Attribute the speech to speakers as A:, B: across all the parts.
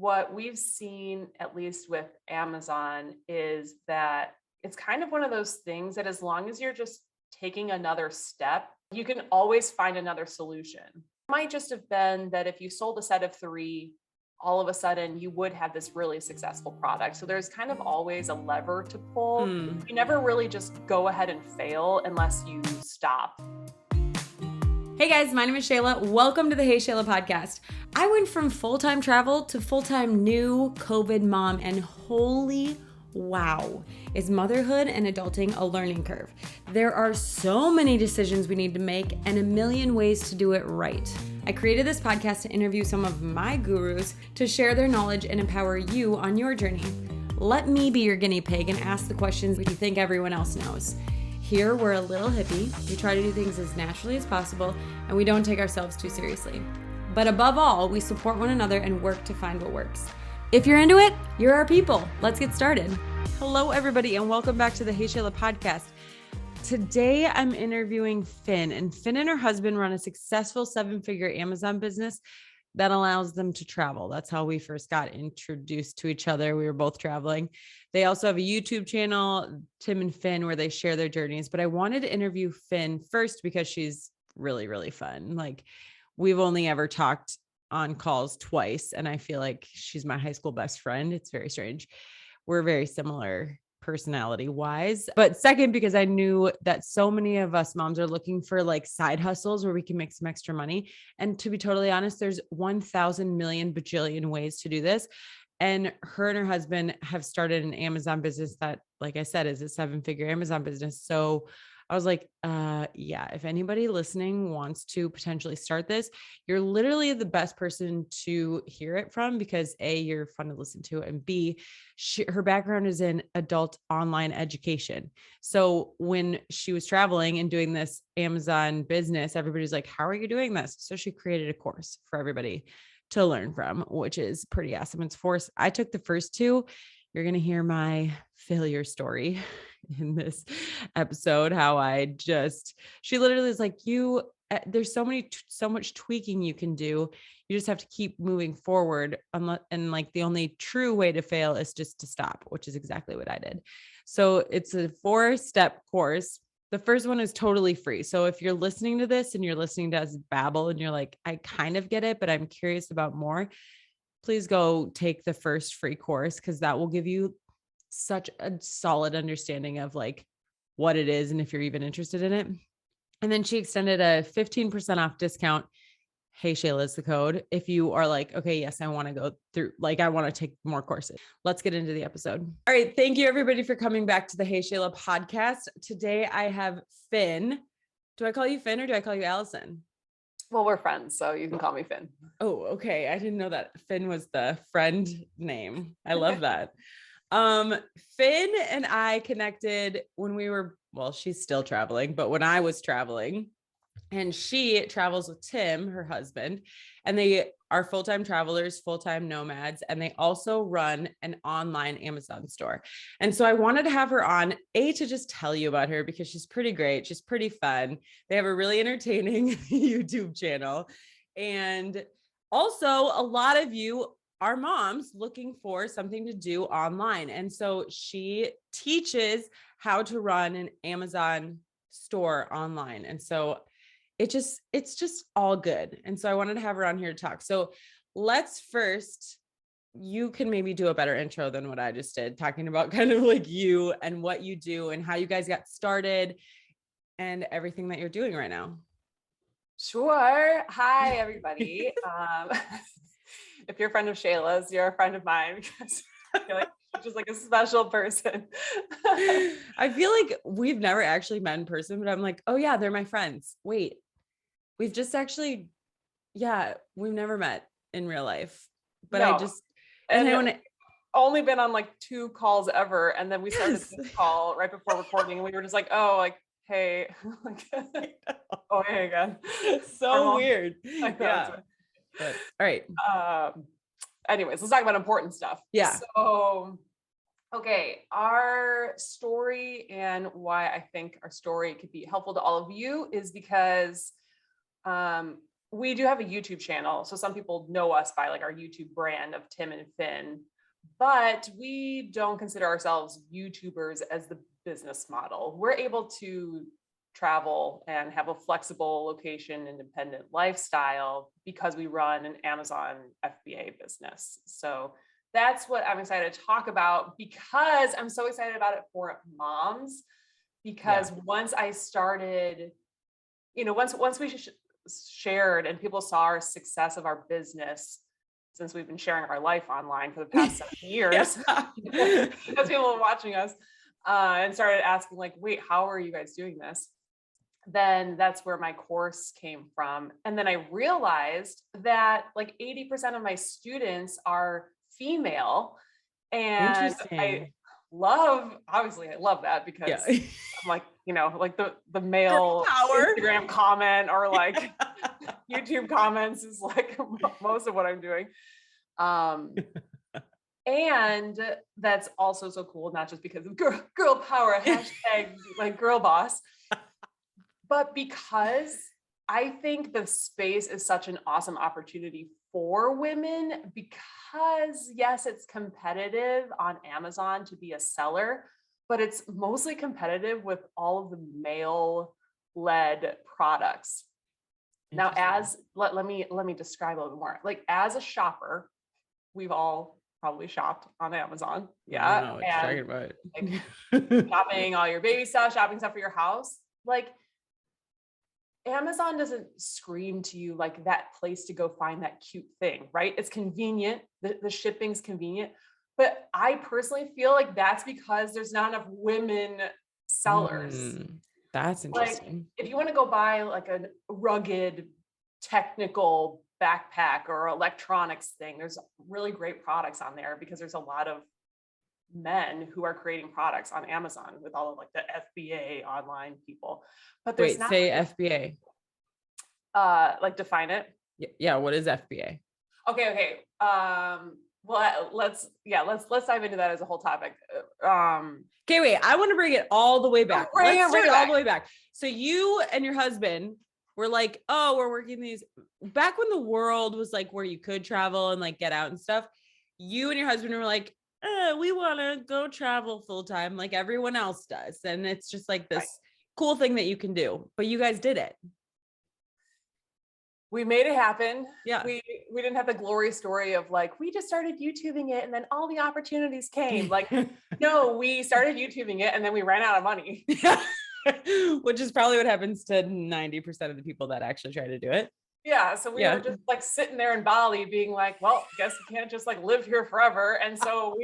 A: What we've seen, at least with Amazon, is that it's kind of one of those things that as long as you're just taking another step, you can always find another solution. It might just have been that if you sold a set of 3, all of a sudden you would have this really successful product. So there's kind of always a lever to pull. You never really just go ahead and fail unless you stop.
B: Hey guys, my name is Shayla. Welcome to the HEYSHAYLA Podcast. I went from full-time travel to full-time new COVID mom, and holy wow, is motherhood and adulting a learning curve. There are so many decisions we need to make and a million ways to do it right. I created this podcast to interview some of my gurus to share their knowledge and empower you on your journey. Let me be your guinea pig and ask the questions you think everyone else knows. Here, we're a little hippie. We try to do things as naturally as possible, and we don't take ourselves too seriously. But above all, we support one another and work to find what works. If you're into it, you're our people. Let's get started. Hello, everybody, and welcome back to the HEYSHAYLA Podcast. Today, I'm interviewing Finn, and Finn and her husband run a successful 7-figure Amazon business that allows them to travel. That's how we first got introduced to each other. We were both traveling. They also have a YouTube channel, Tim and Finn, where they share their journeys. But I wanted to interview Finn first because she's really, really fun. Like, we've only ever talked on calls twice, and I feel like she's my high school best friend. It's very strange. We're very similar personality wise, but second, because I knew that so many of us moms are looking for like side hustles where we can make some extra money. And to be totally honest, there's 1,000 million bajillion ways to do this. And her and her husband have started an Amazon business that, like I said, is a 7-figure Amazon business. So I was like, yeah, if anybody listening wants to potentially start this, you're literally the best person to hear it from because A, you're fun to listen to, and B, her background is in adult online education. So when she was traveling and doing this Amazon business, everybody's like, how are you doing this? So she created a course for everybody to learn from, which is pretty awesome. It's forced. I took the first 2. You're going to hear my failure story in this episode, how she literally is like, there's so much tweaking you can do. You just have to keep moving forward. And like the only true way to fail is just to stop, which is exactly what I did. So it's a 4-step course. The first one is totally free. So if you're listening to this and you're listening to us babble and you're like, I kind of get it, but I'm curious about more, please go take the first free course, because that will give you such a solid understanding of like what it is and if you're even interested in it. And then she extended a 15% off discount. Hey, Shayla is the code. If you are like, okay, yes, I want to go through, like, I want to take more courses. Let's get into the episode. All right. Thank you everybody for coming back to the Hey Shayla podcast. Today I have Finn. Do I call you Finn or do I call you Allison?
A: Well, we're friends, so you can call me Finn.
B: Oh, okay. I didn't know that Finn was the friend name. I love that. Finn and I connected when she's still traveling, but when I was traveling, and she travels with Tim, her husband, and they are full-time travelers, full-time nomads, and they also run an online Amazon store. And so I wanted to have her on, to just tell you about her because she's pretty great. She's pretty fun. They have a really entertaining YouTube channel. And also a lot of you are moms looking for something to do online. And so she teaches how to run an Amazon store online. And so it's just all good. And so I wanted to have her on here to talk. So you can maybe do a better intro than what I just did, talking about kind of like you and what you do and how you guys got started and everything that you're doing right now.
A: Sure. Hi, everybody. If you're a friend of Shayla's, you're a friend of mine because I feel like she's just like a special person.
B: I feel like we've never actually met in person, but I'm like, oh yeah, they're my friends. Wait, we've never met in real life, but no.
A: Only been on like 2 calls ever. And then we started this call right before recording and we were just like, oh, like, hey, oh, hey again.
B: So weird. Yeah. But, all right.
A: Anyways, let's talk about important stuff.
B: Yeah.
A: So, okay. Our story and why I think our story could be helpful to all of you is because, we do have a YouTube channel. So some people know us by like our YouTube brand of Tim and Finn, but we don't consider ourselves YouTubers as the business model. We're able to travel and have a flexible location independent lifestyle because we run an Amazon FBA business. So that's what I'm excited to talk about, because I'm so excited about it for moms, because once I started, once we shared and people saw our success of our business, since we've been sharing our life online for the past 7 years, because people were watching us and started asking like, wait, how are you guys doing this? Then that's where my course came from. And then I realized that like 80% of my students are female. And I love that, because I'm like, like the male Instagram comment or like YouTube comments is like most of what I'm doing. And that's also so cool, not just because of girl power, hashtag like girl boss, but because I think the space is such an awesome opportunity for women, because yes, it's competitive on Amazon to be a seller, but it's mostly competitive with all of the male-led products. Now, let me describe a little more. Like as a shopper, we've all probably shopped on Amazon. Yeah. And like, shopping all your baby stuff, shopping stuff for your house. Like Amazon doesn't scream to you like that place to go find that cute thing, right? It's convenient. The shipping's convenient. But I personally feel like that's because there's not enough women sellers.
B: That's interesting.
A: Like, if you want to go buy like a rugged technical backpack or electronics thing, there's really great products on there, because there's a lot of men who are creating products on Amazon with all of like the FBA online people. But there's not
B: say FBA.
A: Like define it.
B: Yeah. What is FBA?
A: Okay. Well, let's dive into that as a whole topic.
B: Okay, wait, I want to bring it all the way back.
A: Let's
B: bring it all the way back. So you and your husband were like, oh, we're working these back when the world was like where you could travel and like get out and stuff. You and your husband were like, we want to go travel full time like everyone else does. And it's just like this cool thing that you can do, but you guys did it.
A: We made it happen.
B: Yeah.
A: We didn't have the glory story of like, we just started YouTubing it and then all the opportunities came. Like, no, we started YouTubing it and then we ran out of money.
B: Which is probably what happens to 90% of the people that actually try to do it.
A: Yeah. So we were just like sitting there in Bali being like, well, I guess we can't just like live here forever. And so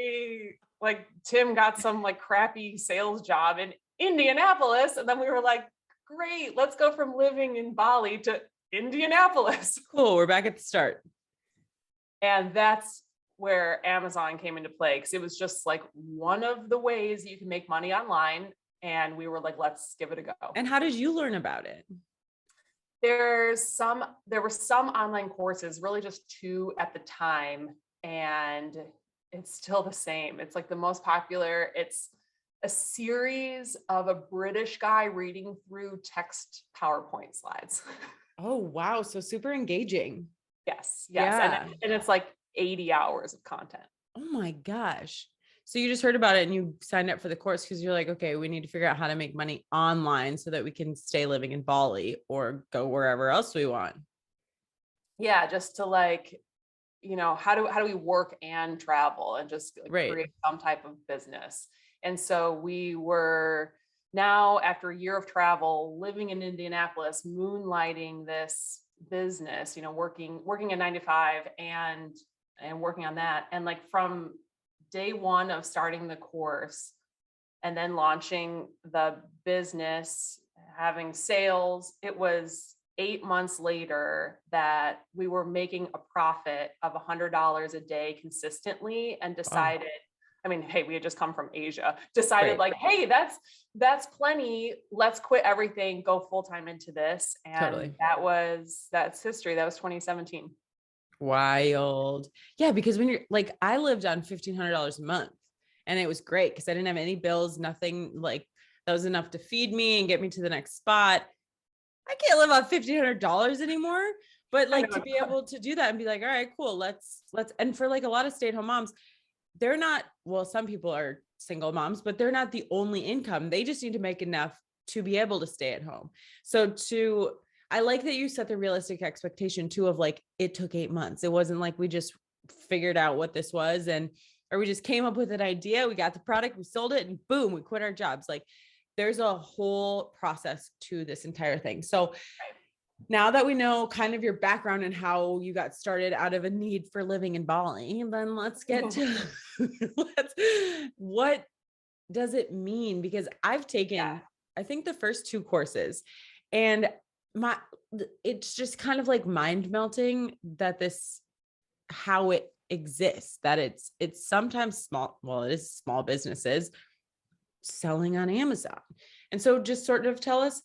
A: Tim got some like crappy sales job in Indianapolis. And then we were like, great, let's go from living in Bali to Indianapolis.
B: Cool. We're back at the start.
A: And that's where Amazon came into play, because it was just like one of the ways you can make money online. And we were like, let's give it a go.
B: And how did you learn about it?
A: There were some online courses, really just 2 at the time. And it's still the same. It's like the most popular. It's a series of a British guy reading through text PowerPoint slides.
B: Oh, wow. So super engaging.
A: Yes. Yeah. And it's like 80 hours of content.
B: Oh my gosh. So you just heard about it and you signed up for the course because you're like, okay, we need to figure out how to make money online so that we can stay living in Bali or go wherever else we want.
A: Yeah. Just to like, how do we work and travel and just like create some type of business. And so we were now, after a year of travel, living in Indianapolis, moonlighting this business, working a 9 to 5 and working on that. And like from day one of starting the course and then launching the business, having sales, it was 8 months later that we were making a profit of $100 a day consistently, and decided, hey, we had just come from Asia, decided like, hey, that's plenty. Let's quit everything, go full-time into this. And that's history. That was 2017.
B: Wild. Yeah. Because when you're like, I lived on $1,500 a month and it was great because I didn't have any bills, nothing like that was enough to feed me and get me to the next spot. I can't live on $1,500 anymore, but like to be able to do that and be like, all right, cool. Let's, and for like a lot of stay-at-home moms, they're not, well, some people are single moms, but they're not the only income. They just need to make enough to be able to stay at home. So I like that you set the realistic expectation too, of like, it took 8 months. It wasn't like we just figured out what this was or we just came up with an idea. We got the product, we sold it, and boom, we quit our jobs. Like there's a whole process to this entire thing. So now that we know kind of your background and how you got started out of a need for living in Bali, then let's get to what does it mean? Because I've taken, I think the first 2 courses, and it's just kind of like mind melting that how it exists, that it's sometimes small. Well, it is small businesses selling on Amazon. And so just sort of tell us,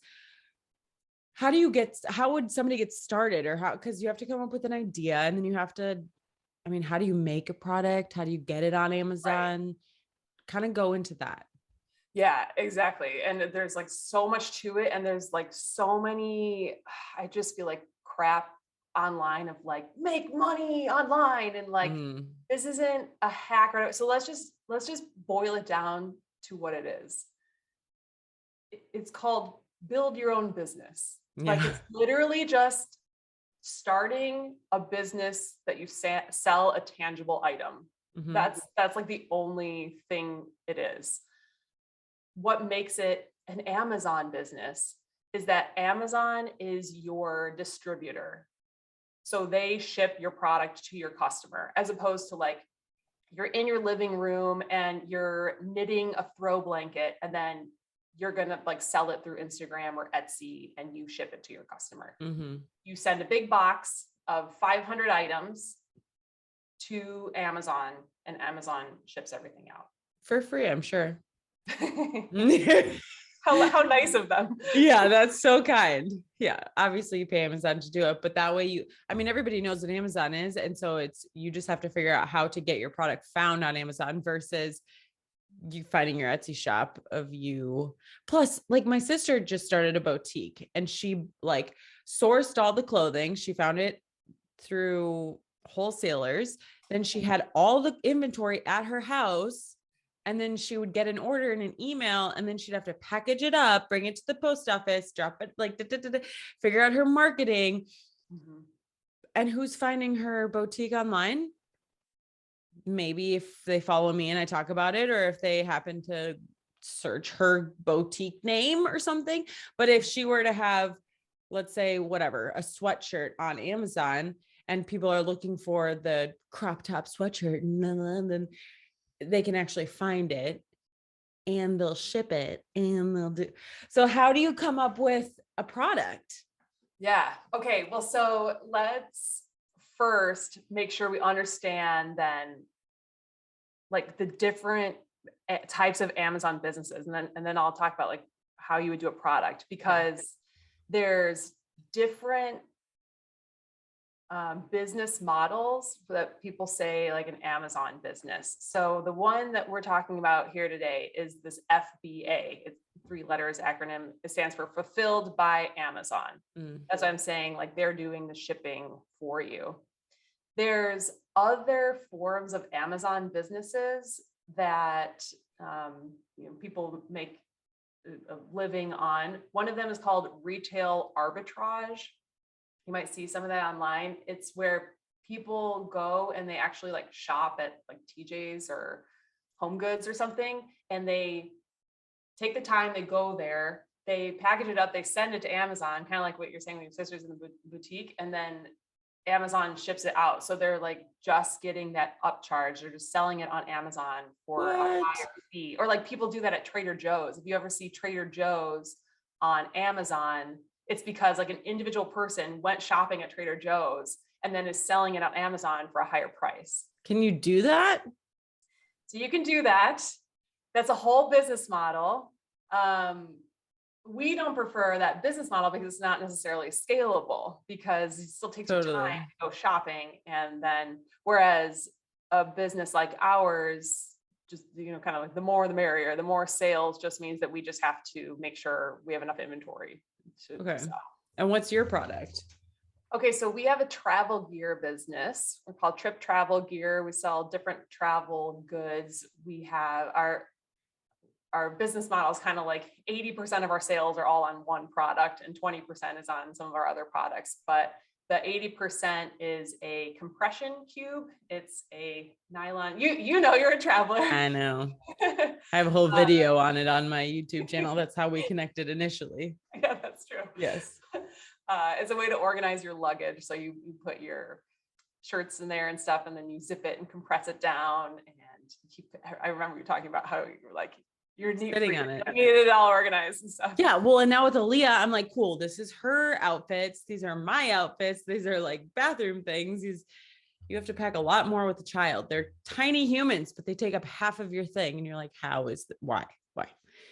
B: how would somebody get started, or cause you have to come up with an idea, and then you have to, how do you make a product? How do you get it on Amazon? Right. Kind of go into that.
A: Yeah, exactly. And there's like so much to it. And there's like so many, I just feel like crap online of like, make money online. And like, this isn't a hack. So let's just boil it down to what it is. It's called build your own business. Yeah. Like it's literally just starting a business that you sell a tangible item. Mm-hmm. That's like the only thing it is. What makes it an Amazon business is that Amazon is your distributor. So they ship your product to your customer, as opposed to like you're in your living room and you're knitting a throw blanket, and then you're going to like sell it through Instagram or Etsy and you ship it to your customer. Mm-hmm. You send a big box of 500 items to Amazon, and Amazon ships everything out.
B: For free, I'm sure.
A: How nice of them.
B: Yeah, that's so kind. Yeah, obviously you pay Amazon to do it, but that way everybody knows what Amazon is. And so you just have to figure out how to get your product found on Amazon versus you finding your Etsy shop of you. Plus, like my sister just started a boutique, and she like sourced all the clothing. She found it through wholesalers. Then she had all the inventory at her house. And then she would get an order in an email, and then she'd have to package it up, bring it to the post office, drop it, like figure out her marketing. Mm-hmm. And who's finding her boutique online? Maybe if they follow me and I talk about it, or if they happen to search her boutique name or something. But if she were to have, let's say, whatever, a sweatshirt on Amazon, and people are looking for the crop top sweatshirt, and then they can actually find it, and they'll ship it, and they'll do. So how do you come up with a product?
A: Yeah. Okay. Well, so let's first make sure we understand then like the different types of Amazon businesses. And then I'll talk about like how you would do a product, because there's different business models that people say like an Amazon business. So the one that we're talking about here today is this FBA. It's 3 letters acronym. It stands for Fulfilled by Amazon. That's what I'm saying. Like they're doing the shipping for you. There's other forms of Amazon businesses that people make a living on. One of them is called retail arbitrage. You might see some of that online. It's where people go and they actually like shop at like TJ's or Home Goods or something. And they take the time, they go there, they package it up, they send it to Amazon, kind of like what you're saying with your sisters in the boutique. And then Amazon ships it out. So they're like just getting that upcharge. They're just selling it on Amazon for a higher fee. Or like people do that at Trader Joe's. If you ever see Trader Joe's on Amazon, it's because like an individual person went shopping at Trader Joe's and then is selling it on Amazon for a higher price.
B: Can you do that?
A: So you can do that. That's a whole business model. We don't prefer that business model because it's not necessarily scalable, because it still takes you time to go shopping. And then, whereas a business like ours, just, kind of like the more the merrier, the more sales just means that we just have to make sure we have enough inventory to sell.
B: And what's your product?
A: Okay, so we have a travel gear business. We're called Trip Travel Gear. We sell different travel goods. We have our business model is kind of like 80% of our sales are all on one product and 20% is on some of our other products. But the 80% is a compression cube. It's a nylon. You know, you're a traveler.
B: I know. I have a whole video on it on my YouTube channel. That's how we connected initially.
A: Yeah, that's true.
B: Yes.
A: It's a way to organize your luggage. So you put your shirts in there and stuff, and then you zip it and compress it down. And I remember you talking about how you were like, you're neat
B: sitting on it.
A: You needed it all organized and stuff.
B: Yeah. Well, and now with Aaliyah, I'm like, cool. This is her outfits. These are my outfits. These are like bathroom things. You have to pack a lot more with a child. They're tiny humans, but they take up half of your thing. And you're like, why?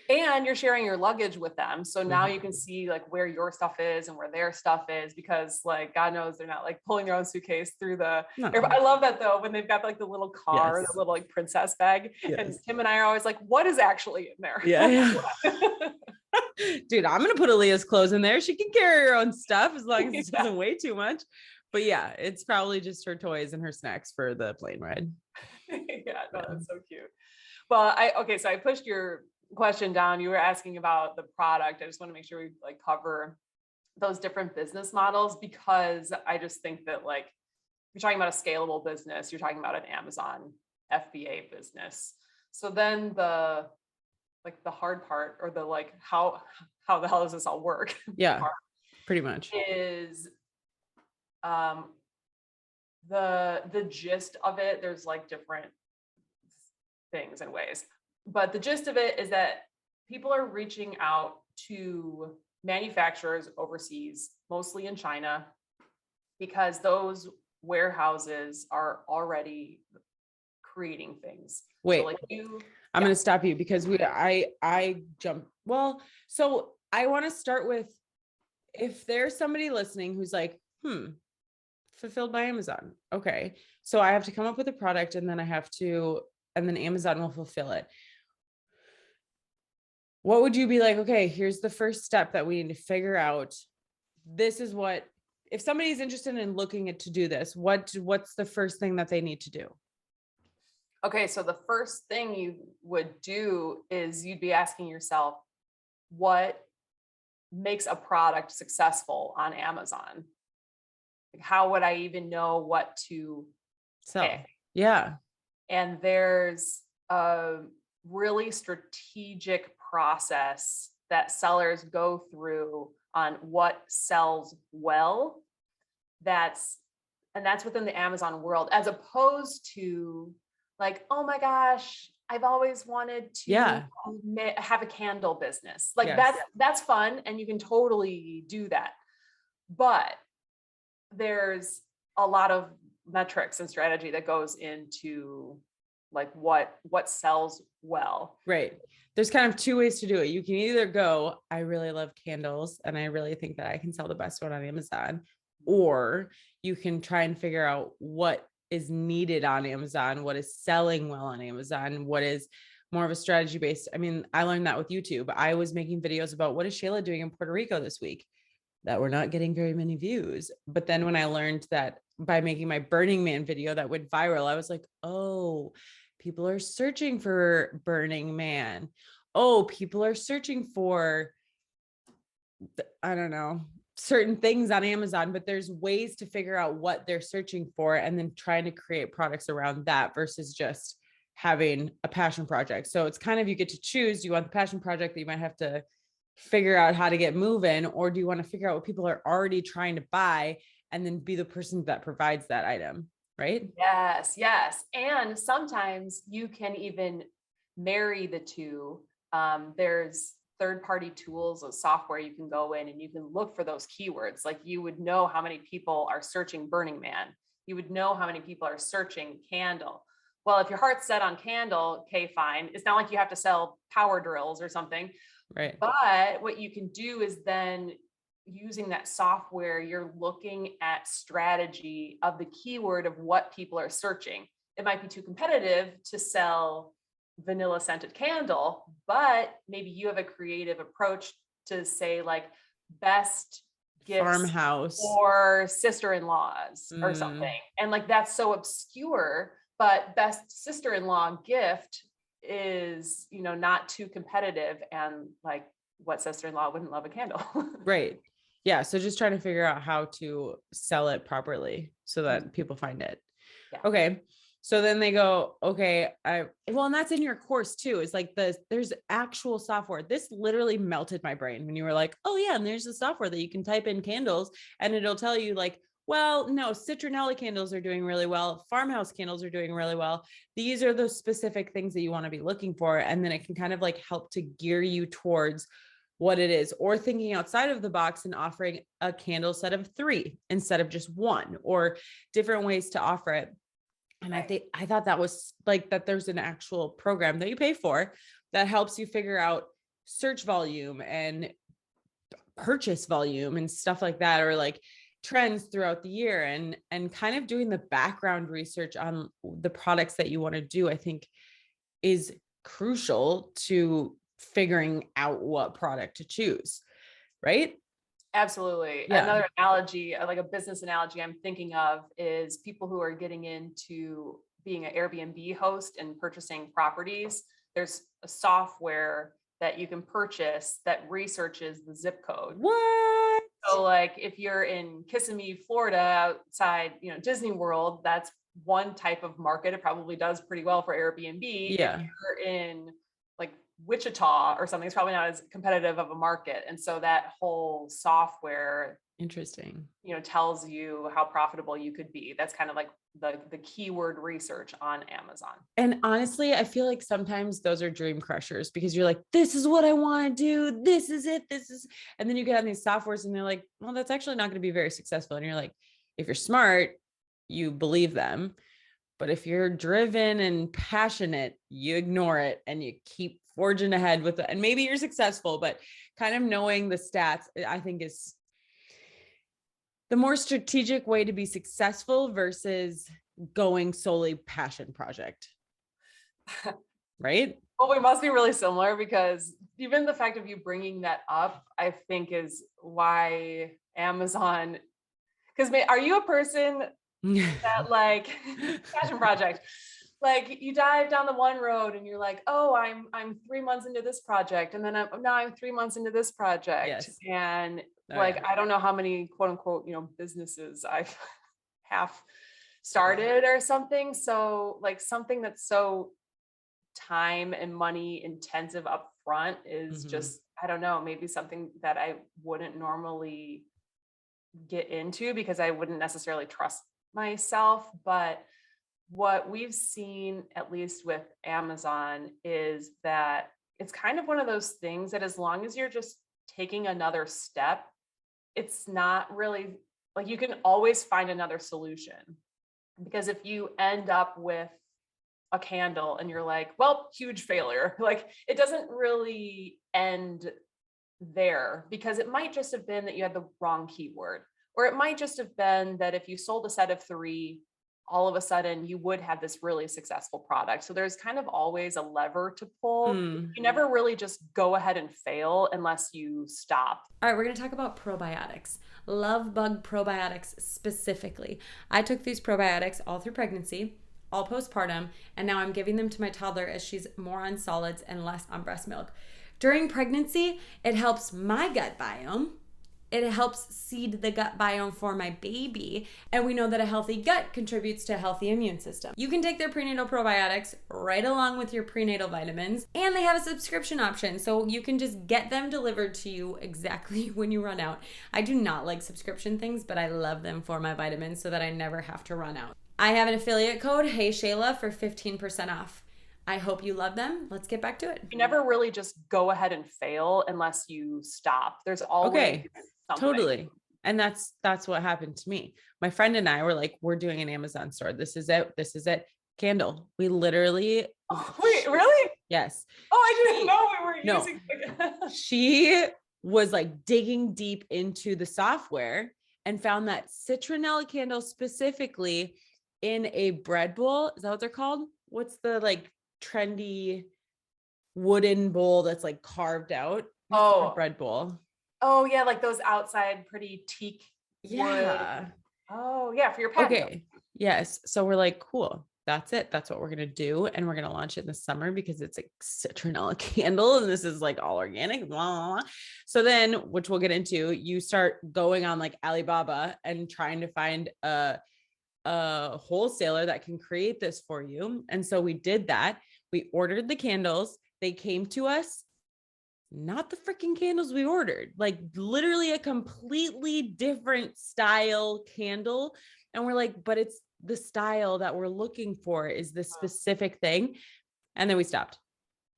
A: And you're sharing your luggage with them. So now you can see like where your stuff is and where their stuff is, because like, God knows they're not like pulling their own suitcase through the, I love that though, when they've got like the little car, the little like princess bag. And Tim and I are always like, what is actually in there?
B: Yeah. Dude, I'm going to put Aaliyah's clothes in there. She can carry her own stuff as long as it doesn't weigh too much. But yeah, it's probably just her toys and her snacks for the plane ride.
A: Yeah, no, that's so cute. Well, so I pushed your question down. You were asking about the product. I just want to make sure we like cover those different business models, because I just think that like you're talking about a scalable business, you're talking about an Amazon FBA business. So then the hard part, or the like how the hell does this all work?
B: Yeah, pretty much
A: is the gist of it. There's like different things and ways. But the gist of it is that people are reaching out to manufacturers overseas, mostly in China, because those warehouses are already creating things.
B: Wait,
A: so like
B: I'm going to stop you because I jumped. Well, so I want to start with, if there's somebody listening who's like, fulfilled by Amazon. Okay. So I have to come up with a product and then Amazon will fulfill it. What would you be like, okay, here's the first step that we need to figure out. This is what, if somebody's interested in looking to do this, what's the first thing that they need to do?
A: Okay. So the first thing you would do is you'd be asking yourself, what makes a product successful on Amazon? Like, how would I even know what to
B: sell?
A: pick?
B: Yeah.
A: And there's a really strategic process that sellers go through on what sells well. That's within the Amazon world, as opposed to like, oh my gosh, I've always wanted to have a candle business. Like that's fun. And you can totally do that. But there's a lot of metrics and strategy that goes into like what sells well.
B: Right. There's kind of two ways to do it. You can either go, I really love candles and I really think that I can sell the best one on Amazon, or you can try and figure out what is needed on Amazon, what is selling well on Amazon, what is more of a strategy based. I mean, I learned that with YouTube. I was making videos about what is Shayla doing in Puerto Rico this week, that were not getting very many views. But then when I learned that by making my Burning Man video that went viral, I was like, oh, people are searching for Burning Man. Oh, people are searching for, I don't know, certain things on Amazon, but there's ways to figure out what they're searching for and then trying to create products around that versus just having a passion project. So it's kind of, you get to choose, do you want the passion project that you might have to figure out how to get moving, or do you want to figure out what people are already trying to buy and then be the person that provides that item, right?
A: Yes. And sometimes you can even marry the two. There's third-party tools of software you can go in and you can look for those keywords. Like you would know how many people are searching Burning Man. You would know how many people are searching candle. Well, if your heart's set on candle, okay, fine. It's not like you have to sell power drills or something.
B: Right.
A: But what you can do is then using that software, you're looking at strategy of the keyword of what people are searching. It might be too competitive to sell vanilla scented candle, but maybe you have a creative approach to say like best gifts
B: Farmhouse.
A: or sister-in-laws or something. And like, that's so obscure, but best sister-in-law gift is, not too competitive. And like, what sister-in-law wouldn't love a candle?
B: Right. Yeah. So just trying to figure out how to sell it properly so that people find it.
A: Yeah.
B: Okay. So then they go, okay, and that's in your course too. It's like there's actual software. This literally melted my brain when you were like, oh yeah. And there's the software that you can type in candles and it'll tell you like, well, no, citronella candles are doing really well. Farmhouse candles are doing really well. These are the specific things that you want to be looking for. And then it can kind of like help to gear you towards what it is, or thinking outside of the box and offering a candle set of 3 instead of just 1, or different ways to offer it. And I thought that was like that there's an actual program that you pay for that helps you figure out search volume and purchase volume and stuff like that, or like trends throughout the year, and kind of doing the background research on the products that you want to do, I think is crucial to figuring out what product to choose. Right?
A: Absolutely.
B: Yeah.
A: Another analogy, like a business analogy I'm thinking of, is people who are getting into being an Airbnb host and purchasing properties. There's a software that you can purchase that researches the zip code.
B: What?
A: So like if you're in Kissimmee, Florida, outside, Disney World, that's one type of market. It probably does pretty well for Airbnb.
B: Yeah.
A: If you're in like Wichita or something, it's probably not as competitive of a market. And so that whole software,
B: interesting,
A: tells you how profitable you could be. That's kind of like the keyword research on Amazon.
B: And honestly, I feel like sometimes those are dream crushers because you're like, this is what I want to do. This is it. And then you get on these softwares and they're like, well, that's actually not going to be very successful. And you're like, if you're smart, you believe them. But if you're driven and passionate, you ignore it and you keep forging ahead with it. And maybe you're successful, but kind of knowing the stats, I think, is the more strategic way to be successful versus going solely passion project. Right?
A: Well, we must be really similar, because even the fact of you bringing that up, I think, is why Amazon, because are you a person that like passion project, like you dive down the one road and you're like, oh, I'm 3 months into this project, and then I'm 3 months into this project.
B: Yes.
A: And I don't know how many quote unquote businesses I've half started or something. So like something that's so time and money intensive up front is just, I don't know, maybe something that I wouldn't normally get into because I wouldn't necessarily trust myself. But what we've seen, at least with Amazon, is that it's kind of one of those things that as long as you're just taking another step, it's not really like, you can always find another solution. Because if you end up with a candle and you're like, well, huge failure, like it doesn't really end there, because it might just have been that you had the wrong keyword, or it might just have been that if you sold a set of 3, all of a sudden you would have this really successful product. So there's kind of always a lever to pull. You never really just go ahead and fail unless you stop.
B: All right, we're going to talk about probiotics. Love bug probiotics specifically. I took these probiotics all through pregnancy, all postpartum, and now I'm giving them to my toddler as she's more on solids and less on breast milk. During pregnancy, it helps my gut biome. It helps seed the gut biome for my baby. And we know that a healthy gut contributes to a healthy immune system. You can take their prenatal probiotics right along with your prenatal vitamins, and they have a subscription option. So you can just get them delivered to you exactly when you run out. I do not like subscription things, but I love them for my vitamins so that I never have to run out. I have an affiliate code, HEYSHAYLA, for 15% off. I hope you love them. Let's get back to it.
A: You never really just go ahead and fail unless you stop. There's always something.
B: Totally. And that's what happened to me. My friend and I were like, we're doing an Amazon store. This is it. Candle. We literally.
A: Oh, wait, really?
B: Yes.
A: Oh, I didn't know we were using.
B: She was like digging deep into the software and found that citronella candle specifically in a bread bowl. Is that what they're called? What's the like trendy wooden bowl that's like carved out?
A: Oh,
B: bread bowl.
A: Oh yeah, like those outside pretty teak wood.
B: Yeah.
A: Oh yeah, for your patio.
B: Okay. Yes. So we're like, cool. That's it. That's what we're going to do. And we're going to launch it in the summer because it's a citronella candle. And this is like all organic. Blah, blah, blah. So then, which we'll get into, you start going on like Alibaba and trying to find a wholesaler that can create this for you. And so we did that. We ordered the candles. They came to us, not the freaking candles we ordered, like literally a completely different style candle. And we're like, but it's the style that we're looking for is this specific thing. And then we stopped.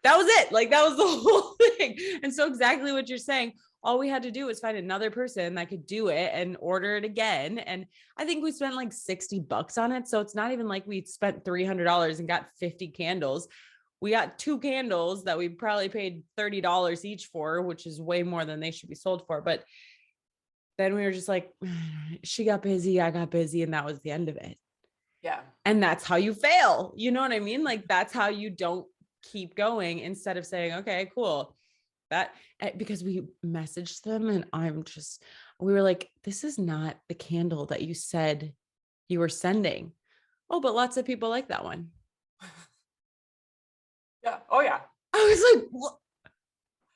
B: That was it. Like that was the whole thing. And so exactly what you're saying, all we had to do was find another person that could do it and order it again. And I think we spent like $60 on it. So it's not even like we spent $300 and got 50 candles. We got 2 candles that we probably paid $30 each for, which is way more than they should be sold for. But then we were just like, she got busy, I got busy, and that was the end of it.
A: Yeah.
B: And that's how you fail. You know what I mean? Like that's how you don't keep going instead of saying, okay, cool. That because we messaged them and we were like, this is not the candle that you said you were sending. Oh, but lots of people like that one.
A: Yeah. Oh yeah.
B: I was like, what?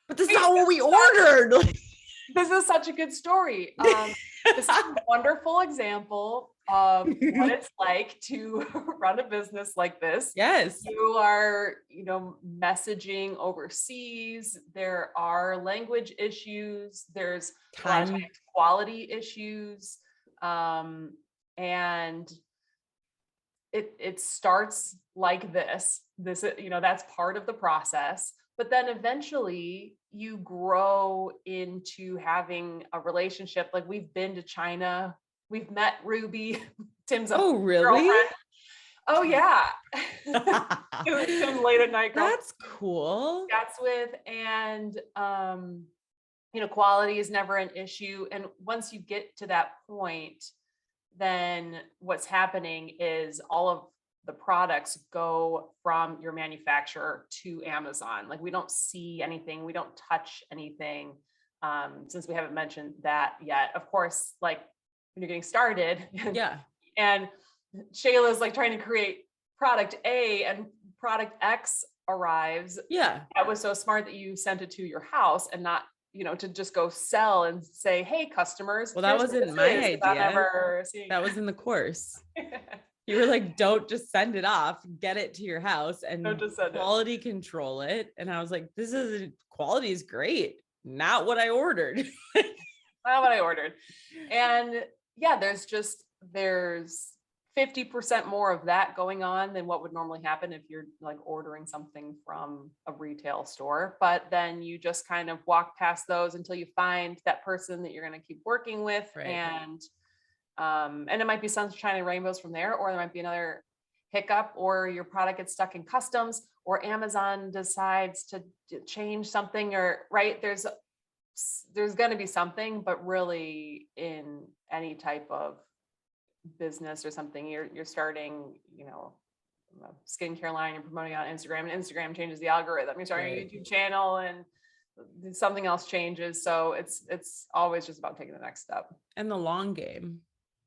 B: But this is not what we ordered.
A: This is such a good story. This is a wonderful example of what it's like to run a business like this.
B: Yes.
A: You are, messaging overseas. There are language issues. There's quality issues. And it starts like this, that's part of the process. But then eventually you grow into having a relationship. Like we've been to China, we've met Ruby, Tim's
B: really?
A: girlfriend. Oh yeah. Tim late at night girl.
B: That's cool.
A: That's with, and quality is never an issue. And once you get to that point, then what's happening is all of the products go from your manufacturer to Amazon. Like we don't see anything, we don't touch anything, since we haven't mentioned that yet. Of course, like when you're getting started,
B: yeah,
A: and Shayla's like trying to create product A and product X arrives.
B: Yeah,
A: that was so smart that you sent it to your house and not, to just go sell and say, hey, customers.
B: Well, that wasn't my idea. That was in the course. You were like, don't just send it off, get it to your house and quality control it. And I was like, quality is great. Not what I ordered.
A: Not what I ordered. And yeah, there's 50% more of that going on than what would normally happen if you're like ordering something from a retail store. But then you just kind of walk past those until you find that person that you're going to keep working with. Right. And it might be sunshine and rainbows from there, or there might be another hiccup, or your product gets stuck in customs, or Amazon decides to change something, or right. There's going to be something, but really in any type of business or something, you're starting, a skincare line and promoting on Instagram, and Instagram changes the algorithm. You're starting a YouTube channel and something else changes. So it's always just about taking the next step.
B: And the long game.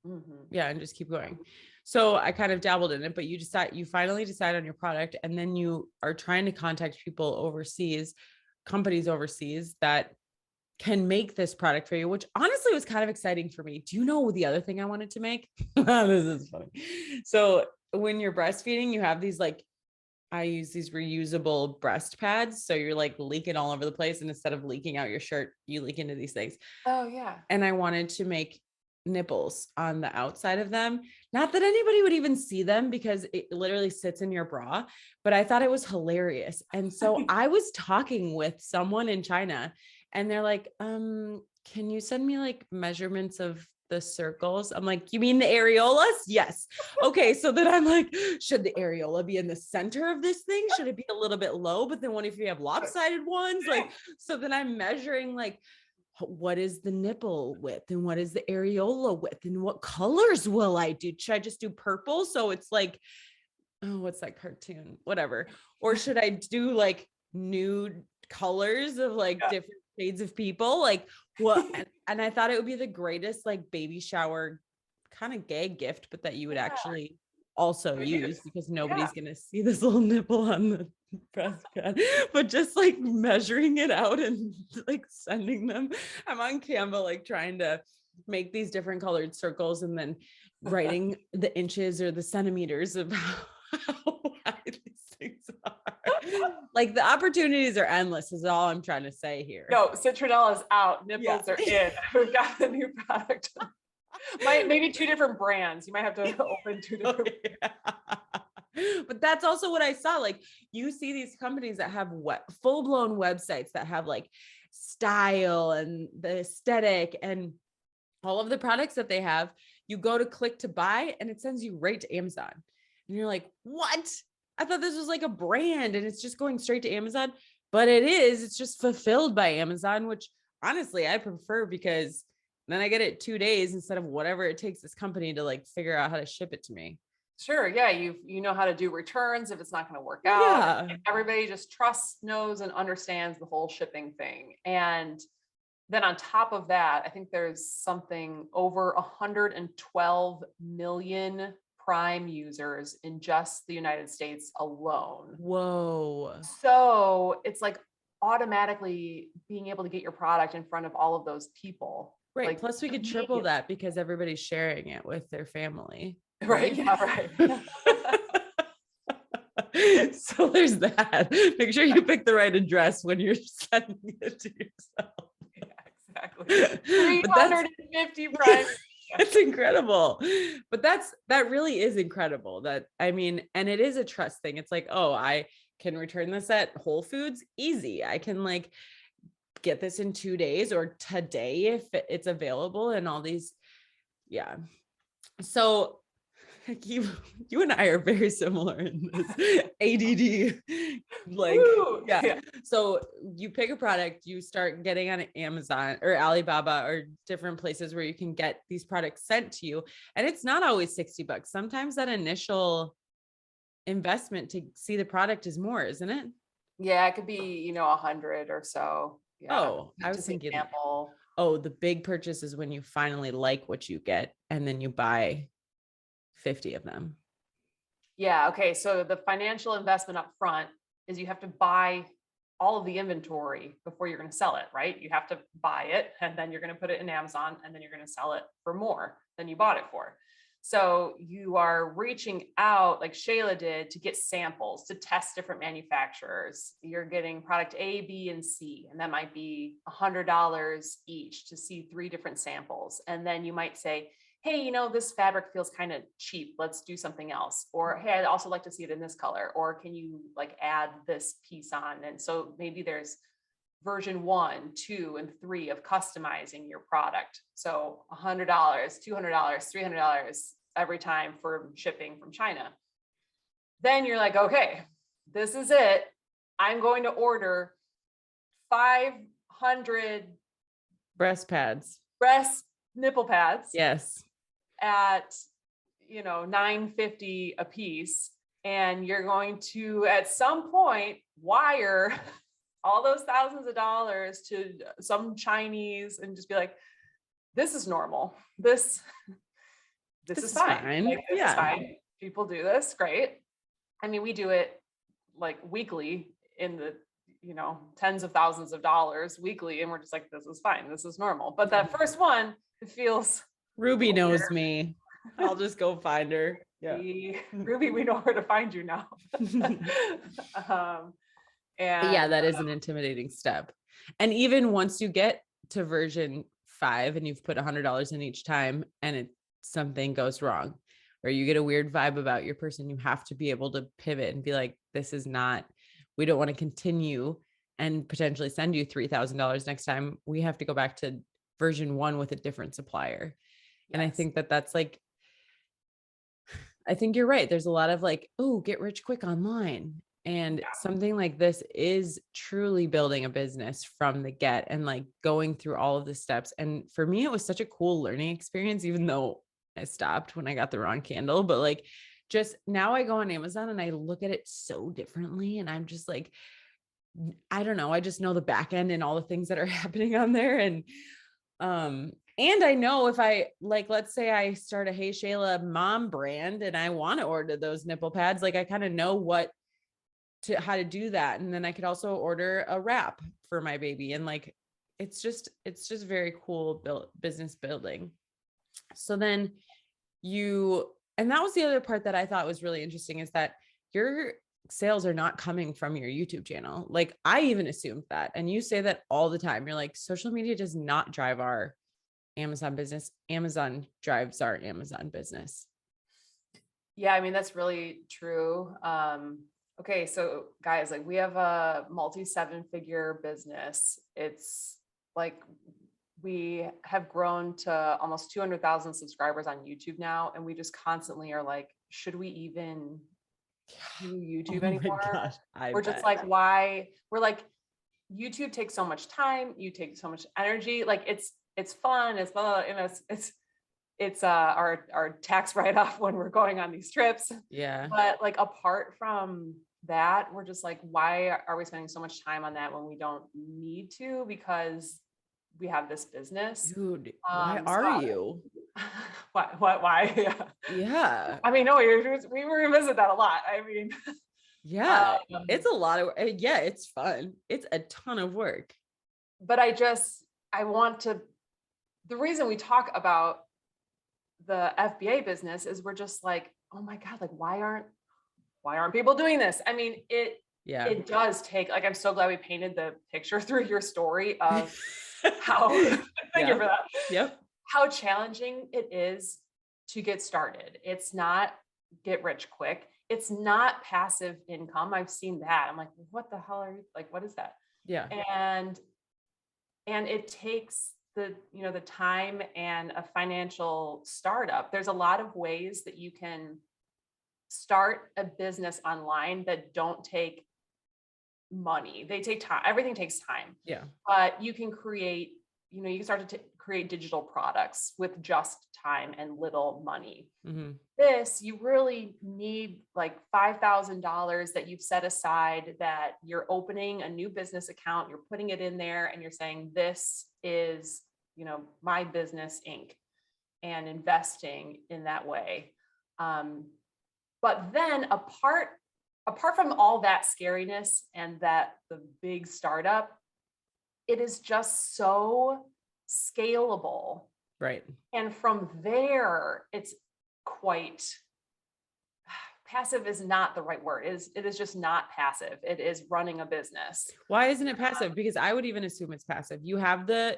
A: Mm-hmm.
B: Yeah. And just keep going. So I kind of dabbled in it, but you finally decide on your product, and then you are trying to contact people overseas, companies overseas that can make this product for you, which honestly was kind of exciting for me. Do you know the other thing I wanted to make? This is funny. So when you're breastfeeding, you have these, like, I use these reusable breast pads. So you're like leaking all over the place. And instead of leaking out your shirt, you leak into these things.
A: Oh yeah.
B: And I wanted to make nipples on the outside of them. Not that anybody would even see them because it literally sits in your bra, but I thought it was hilarious. And so I was talking with someone in China, and they're like, can you send me like measurements of the circles? I'm like, you mean the areolas? Yes. Okay. So then I'm like, should the areola be in the center of this thing? Should it be a little bit low? But then what if you have lopsided ones? Like, so then I'm measuring, like, what is the nipple width and what is the areola width and what colors will I do? Should I just do purple? So it's like, oh, what's that cartoon? Whatever. Or should I do like nude colors of like different shades of people. Like what? And I thought it would be the greast like baby shower kind of gay gift, but that you would actually also use because nobody's going to see this little nipple on the breastpad, but just like measuring it out and like sending them. I'm on Canva, like trying to make these different colored circles and then writing the inches or the centimeters of how wide these things are. Like the opportunities are endless is all I'm trying to say here.
A: No, citronella is out. Nipples are in. We've got the new product. Maybe 2 different brands. You might have to open 2 different.
B: But that's also what I saw. Like you see these companies that have full-blown websites that have like style and the aesthetic and all of the products that they have. You go to click to buy and it sends you right to Amazon. And you're like, what? I thought this was like a brand and it's just going straight to Amazon, but it is. It's just fulfilled by Amazon, which honestly I prefer because then I get it 2 days instead of whatever it takes this company to like figure out how to ship it to me.
A: Sure. Yeah. You know how to do returns if it's not going to work out. Yeah. Everybody just trusts, knows, and understands the whole shipping thing. And then on top of that, I think there's something over 112 million Prime users in just the United States alone.
B: Whoa.
A: So it's like automatically being able to get your product in front of all of those people.
B: Right.
A: Like,
B: plus we could triple that because everybody's sharing it with their family.
A: Right. Yeah, right.
B: So there's that. Make sure you pick the right address when you're sending it to yourself.
A: Yeah, exactly. 350 Prime.
B: It's incredible. But that really is incredible. And it is a trust thing. It's like, oh, I can return this at Whole Foods. Easy. I can like get this in 2 days or today if it's available and all these. Yeah. So you and I are very similar in this ADD. Like, yeah. So you pick a product, you start getting on Amazon or Alibaba or different places where you can get these products sent to you. And it's not always $60. Sometimes that initial investment to see the product is more, isn't it?
A: Yeah, it could be, 100 or so. Yeah.
B: Oh, I was thinking, the big purchase is when you finally like what you get and then you buy 50 of them.
A: Yeah. Okay. So the financial investment up front is you have to buy all of the inventory before you're going to sell it, right? You have to buy it and then you're going to put it in Amazon and then you're going to sell it for more than you bought it for. So you are reaching out like Shayla did to get samples, to test different manufacturers. You're getting product A, B, and C, and that might be $100 each to see 3 different samples. And then you might say, hey, this fabric feels kind of cheap. Let's do something else. Or, hey, I'd also like to see it in this color. Or can you like add this piece on? And so maybe there's version 1, 2, and 3 of customizing your product. So $100, $200, $300 every time for shipping from China. Then you're like, okay, this is it. I'm going to order 500
B: breast
A: nipple pads.
B: Yes.
A: At $9.50 a piece, and you're going to at some point wire all those thousands of dollars to some Chinese and just be like, this is normal. This is fine. Like, this is fine. People do this. Great. I mean, we do it like weekly in the tens of thousands of dollars weekly, and we're just like, this is fine. This is normal. But that first one, it feels
B: Ruby knows me. I'll just go find her. Yeah.
A: Ruby, we know where to find you now.
B: And that is an intimidating step. And even once you get to version 5 and you've put $100 in each time and something goes wrong or you get a weird vibe about your person, you have to be able to pivot and be like, we don't want to continue and potentially send you $3,000 next time. We have to go back to version 1 with a different supplier. Yes. And I think that's like, I think you're right. There's a lot of like, oh, get rich quick online. And something like this is truly building a business from the get and like going through all of the steps. And for me, it was such a cool learning experience, even though I stopped when I got the wrong candle, but like, just now I go on Amazon and I look at it so differently. And I'm just like, I don't know. I just know the back end and all the things that are happening on there. And I know if I like, let's say I start a Hey Shayla mom brand and I want to order those nipple pads, like I kind of know how to do that. And then I could also order a wrap for my baby. And like, it's just very cool business building. So then and that was the other part that I thought was really interesting, is that your sales are not coming from your YouTube channel. Like I even assumed that. And you say that all the time. You're like, social media does not drive our Amazon business. Amazon drives our Amazon business.
A: Yeah. I mean, that's really true. Okay. So guys, like we have a multi-7-figure business. It's like, we have grown to almost 200,000 subscribers on YouTube now. And we just constantly are like, should we even do YouTube anymore?
B: My gosh,
A: We're just like, why? We're like, YouTube takes so much time. You take so much energy. Like it's fun. It's blah, and it's our tax write-off when we're going on these trips.
B: Yeah.
A: But like, apart from that, we're just like, why are we spending so much time on that when we don't need to? Because we have this business.
B: Dude, why are you?
A: Why?
B: Yeah.
A: I mean, no, we revisit that a lot. I mean,
B: yeah, it's a lot of, yeah, it's fun. It's a ton of work.
A: But the reason we talk about the FBA business is we're just like, oh my God, like, why aren't people doing this? I mean, it does take, like, I'm so glad we painted the picture through your story of how, thank you for that.
B: Yep.
A: How challenging it is to get started. It's not get rich quick. It's not passive income. I've seen that. I'm like, what the hell are you, like, what is that?
B: Yeah.
A: And it takes the time and a financial startup. There's a lot of ways that you can start a business online that don't take money. They take time. Everything takes time.
B: Yeah.
A: But you can create, you can start to create digital products with just time and little money.
B: Mm-hmm.
A: This, you really need like $5,000 that you've set aside, that you're opening a new business account, you're putting it in there and you're saying, this is, my business Inc. and investing in that way. But then apart from all that scariness and that the big startup, it is just so scalable.
B: Right.
A: And from there, it's quite passive is not the right word. It is just not passive. It is running a business.
B: Why isn't it passive? Because I would even assume it's passive. You have the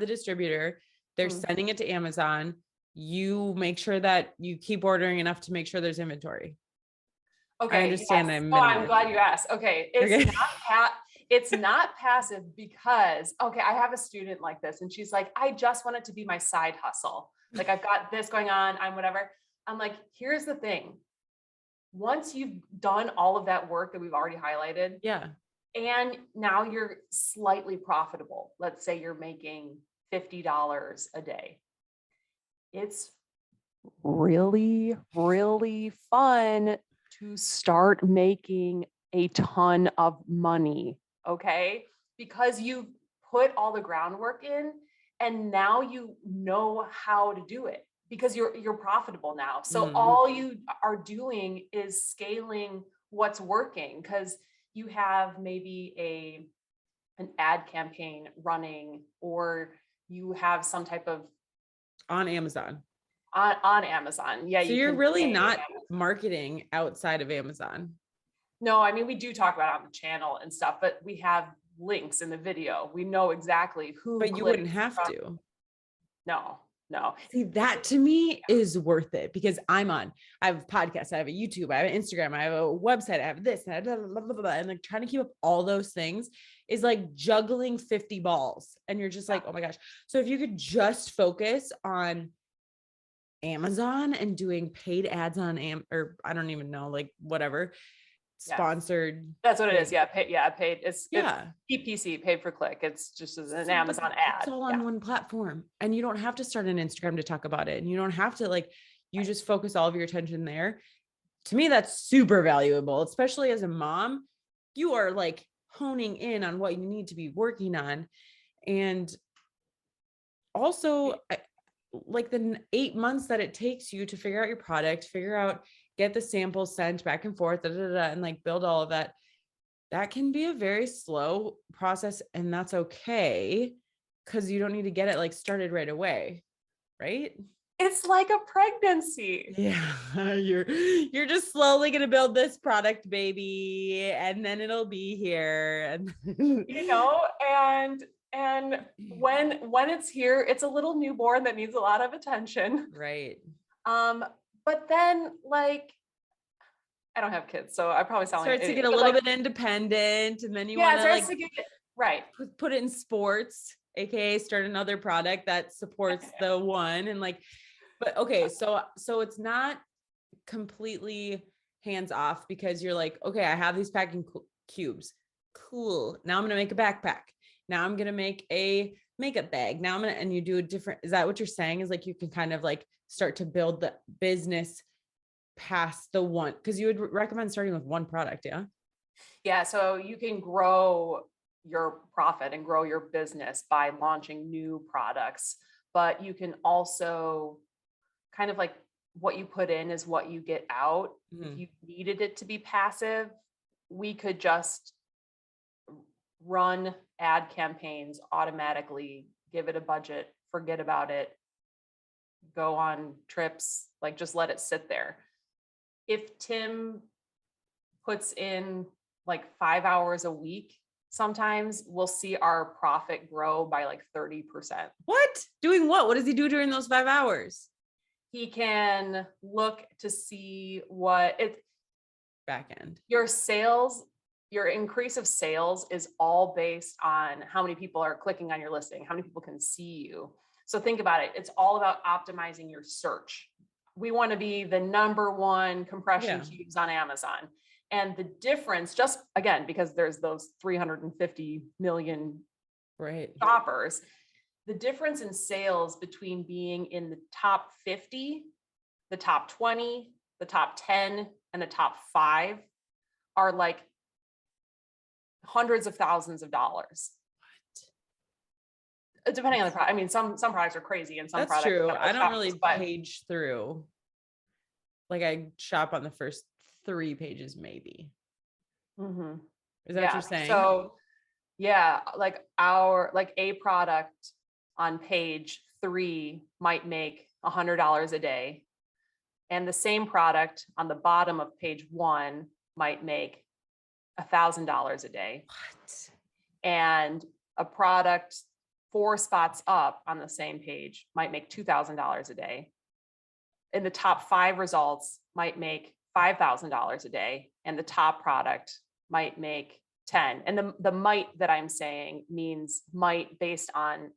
B: distributor, they're sending it to Amazon. You make sure that you keep ordering enough to make sure there's inventory.
A: Okay.
B: I understand.
A: Yes. I'm glad you asked. Okay. It's not passive because, okay, I have a student like this and she's like, I just want it to be my side hustle. Like, I've got this going on, I'm whatever. I'm like, here's the thing. Once you've done all of that work that we've already highlighted.
B: Yeah.
A: And now you're slightly profitable. Let's say you're making $50 a day. It's really, really fun to start making a ton of money. Okay. Because you've put all the groundwork in and now you know how to do it because you're profitable now. So all you are doing is scaling what's working, because you have maybe an ad campaign running, or you have some type of
B: on Amazon.
A: On Amazon. Yeah.
B: So you're really not marketing outside of Amazon.
A: No, I mean, we do talk about it on the channel and stuff, but we have links in the video. We know exactly who.
B: But you wouldn't have to.
A: No.
B: See, that to me is worth it, because I have podcasts, I have a YouTube, I have an Instagram, I have a website, I have this, and blah, blah, blah, and like trying to keep up all those things is like juggling 50 balls. And you're just like, oh my gosh. So if you could just focus on Amazon and doing paid ads on or I don't even know, like whatever, sponsored.
A: That's what it is. Yeah. Paid. It's PPC, paid per click. It's just as an Amazon ad.
B: It's all on one platform, and you don't have to start an Instagram to talk about it. And you don't have to you just focus all of your attention there. To me, that's super valuable, especially as a mom. You are like honing in on what you need to be working on. And also, like the 8 months that it takes you to figure out your product, get the samples sent back and forth, and like build all of that. That can be a very slow process, and that's okay, because you don't need to get it like started right away, right?
A: It's like a pregnancy.
B: Yeah, you're just slowly gonna build this product, baby, and then it'll be here. And
A: and when it's here, it's a little newborn that needs a lot of attention.
B: right.
A: But then like I don't have kids, so I probably sound like
B: Starts to get a little bit independent, and then you want to like
A: right.
B: Put it in sports, aka start another product that supports the one. And like, but okay, so it's not completely hands off, because you're like, okay, I have these packing cubes. Cool. Now I'm going to make a backpack. Now I'm going to make a makeup bag. Now and you do a different, is that what you're saying? Is like, you can kind of like start to build the business past the one, because you would recommend starting with one product. Yeah.
A: Yeah. So you can grow your profit and grow your business by launching new products, but you can also kind of like what you put in is what you get out. If you needed it to be passive, we could just run ad campaigns automatically, give it a budget, forget about it, go on trips, like just let it sit there. If Tim puts in like 5 hours a week, sometimes we'll see our profit grow by like 30%.
B: What? Doing what? What does he do during those 5 hours?
A: He can look to see what
B: back end.
A: Your sales, your increase of sales is all based on how many people are clicking on your listing, how many people can see you. So think about it. It's all about optimizing your search. We want to be the number one compression cubes on Amazon. And the difference, just again, because there's those 350 million shoppers, the difference in sales between being in the top 50, the top 20, the top 10, and the top 5 are like hundreds of thousands of dollars. What? Depending on the product. I mean, some products are crazy, and some products.
B: True. I don't really page through. Like I shop on the first 3 pages, maybe.
A: Mm-hmm.
B: Is that what you're saying?
A: So yeah, like a product on page 3 might make $100 a day. And the same product on the bottom of page 1 might make $1,000 a day.
B: What?
A: And a product 4 spots up on the same page might make $2,000 a day. And the top 5 results might make $5,000 a day. And the top product might make 10. And the might that I'm saying means might based on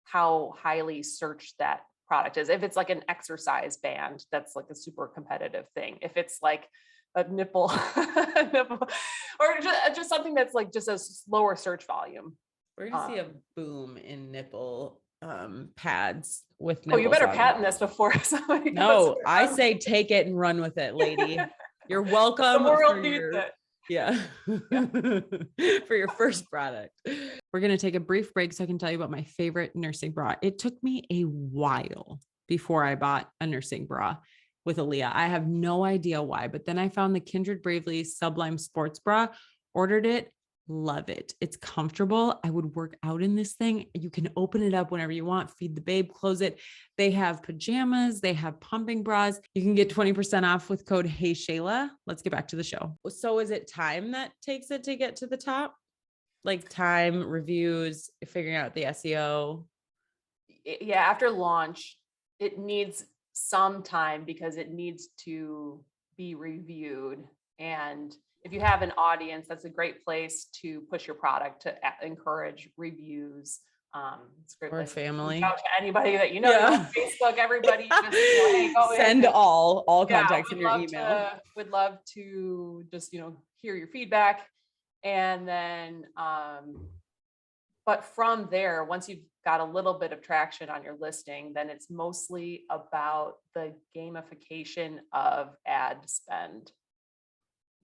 A: how highly searched that product is. If it's like an exercise band, that's like a super competitive thing. If it's like a nipple, or just something that's like just a slower search volume.
B: We're gonna see a boom in nipple pads with
A: nipples. Oh, you better patent this before somebody.
B: No, I say take it and run with it, lady. You're welcome.
A: The world needs it.
B: Yeah. For your first product. We're going to take a brief break so I can tell you about my favorite nursing bra. It took me a while before I bought a nursing bra with Aaliyah. I have no idea why, but then I found the Kindred Bravely Sublime Sports Bra, ordered it, love it. It's comfortable. I would work out in this thing. You can open it up whenever you want, feed the babe, close it. They have pajamas. They have pumping bras. You can get 20% off with code HEYSHAYLA. Let's get back to the show. So is it time that takes it to get to the top? Like time, reviews, figuring out the SEO?
A: Yeah. After launch, it needs some time because it needs to be reviewed. And if you have an audience, that's a great place to push your product, to encourage reviews. It's a great place
B: family.
A: To reach out to anybody that you know, on Facebook, everybody. Just, hey,
B: send all contacts in your email.
A: Would love to just, hear your feedback. And then, but from there, once you've got a little bit of traction on your listing, then it's mostly about the gamification of ad spend.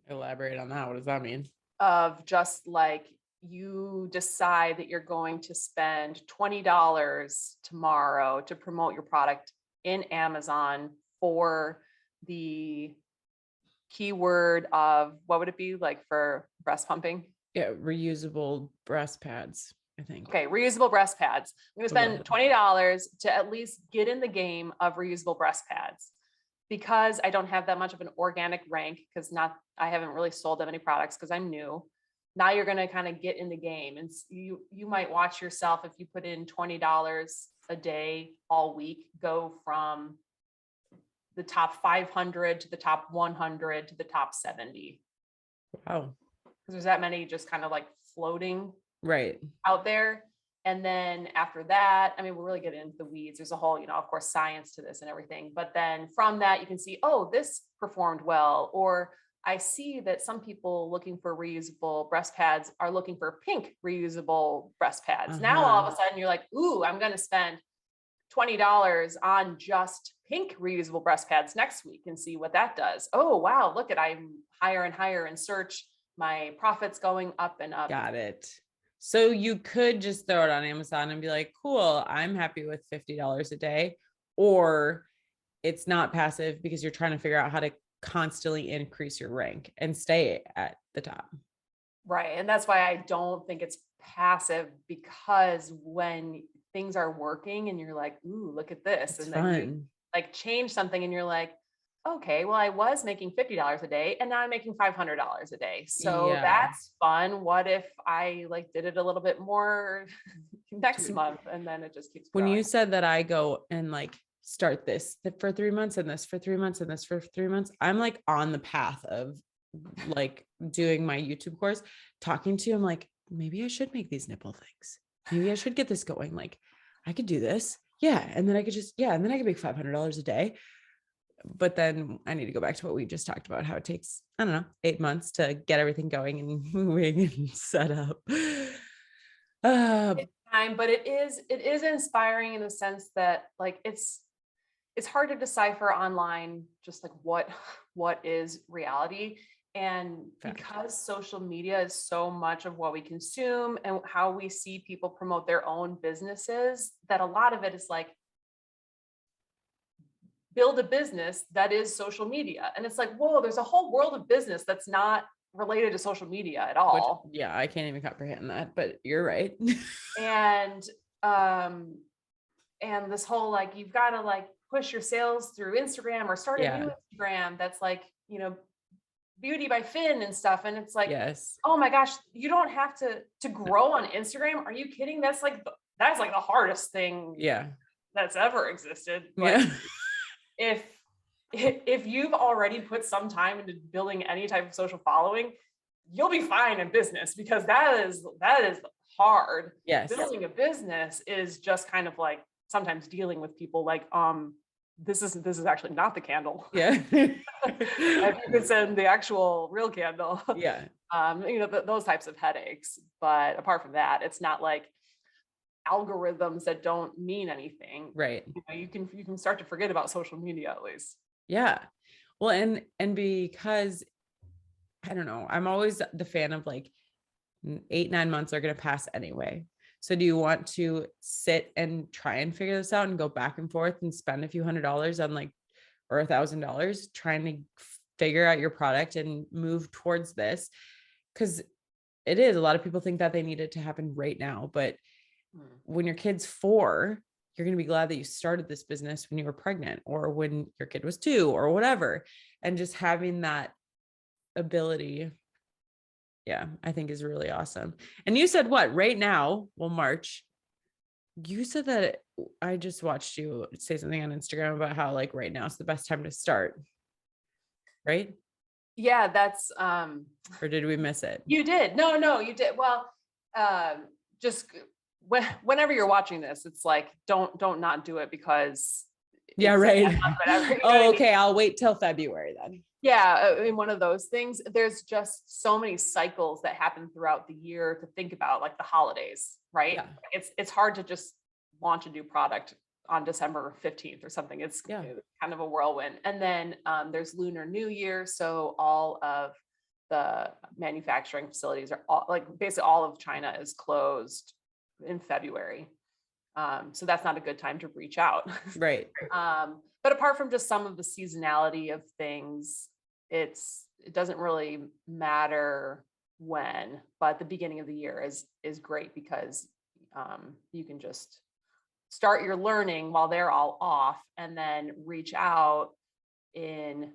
B: Elaborate on that. What does that mean?
A: of just like you decide that you're going to spend $20 tomorrow to promote your product in Amazon for the keyword of what would it be like for breast pumping?
B: Yeah, reusable breast pads, I think.
A: Okay, reusable breast pads. I'm going to spend $20 to at least get in the game of reusable breast pads. Because I don't have that much of an organic rank, because I haven't really sold them any products because I'm new. Now you're going to kind of get in the game, and you might watch yourself, if you put in $20 a day all week, go from the top 500 to the top 100 to the top 70.
B: Wow.
A: Because there's that many just kind of like floating
B: right
A: out there. And then after that, I mean, we're really getting into the weeds. There's a whole, of course, science to this and everything. But then from that, you can see, oh, this performed well. Or I see that some people looking for reusable breast pads are looking for pink reusable breast pads. Now, all of a sudden, you're like, ooh, I'm going to spend $20 on just pink reusable breast pads next week and see what that does. Oh, wow, look at, I'm higher and higher in search. My profits going up and up.
B: Got it. So you could just throw it on Amazon and be like, cool, I'm happy with $50 a day. Or it's not passive because you're trying to figure out how to constantly increase your rank and stay at the top.
A: Right. And that's why I don't think it's passive, because when things are working and you're like, ooh, look at this.
B: It's
A: and
B: fun.
A: then you like change something and you're like, okay, well, I was making $50 a day and now I'm making $500 a day. So that's fun. What if I like did it a little bit more next month, and then it just keeps growing.
B: When you said that I go and like start this for 3 months and this for 3 months and this for 3 months, I'm like on the path of like doing my YouTube course, talking to you. I'm like, maybe I should make these nipple things. Maybe I should get this going. Like I could do this. Yeah. And then I could and then I could make $500 a day. But then I need to go back to what we just talked about, how it takes, I don't know, 8 months to get everything going and moving and set up.
A: But it is inspiring in the sense that like, it's hard to decipher online, just like what is reality. And because social media is so much of what we consume and how we see people promote their own businesses, that a lot of it is like, build a business that is social media. And it's like, whoa, there's a whole world of business that's not related to social media at all.
B: Which, I can't even comprehend that, but you're right.
A: And this whole, like, you've got to like push your sales through Instagram or start a new Instagram that's like, Beauty by Finn and stuff. And it's like, oh my gosh, you don't have to grow on Instagram. Are you kidding? That's like the hardest thing that's ever existed. Like, if you've already put some time into building any type of social following, you'll be fine in business, because that is hard. Building a business is just kind of like sometimes dealing with people like, this is actually not the candle. If you could send the actual real candle. Those types of headaches. But apart from that, it's not like algorithms that don't mean anything.
B: Right.
A: You can start to forget about social media at least.
B: Yeah. Well, and because I don't know, I'm always the fan of like 8-9 months are going to pass anyway. So do you want to sit and try and figure this out and go back and forth and spend a few $100s on like, or $1,000 trying to figure out your product and move towards this? Because it is, a lot of people think that they need it to happen right now, but when your kid's 4, you're going to be glad that you started this business when you were pregnant or when your kid was 2 or whatever. And just having that ability, I think is really awesome. And you said what, right now, March, you said that I just watched you say something on Instagram about how like right now is the best time to start. Right? Yeah,
A: that's,
B: or did we miss it?
A: You did. No, you did. Well, just whenever you're watching this, it's like, don't not do it because.
B: Right. Okay. I'll wait till February then.
A: In one of those things, there's just so many cycles that happen throughout the year to think about, like the holidays, right? It's hard to just launch a new product on December 15th or something. It's kind of a whirlwind. And then there's Lunar New Year. So all of the manufacturing facilities are all, like basically all of China is closed in February. So that's not a good time to reach out.
B: Right.
A: But apart from just some of the seasonality of things, it doesn't really matter when, but the beginning of the year is great because you can just start your learning while they're all off and then reach out in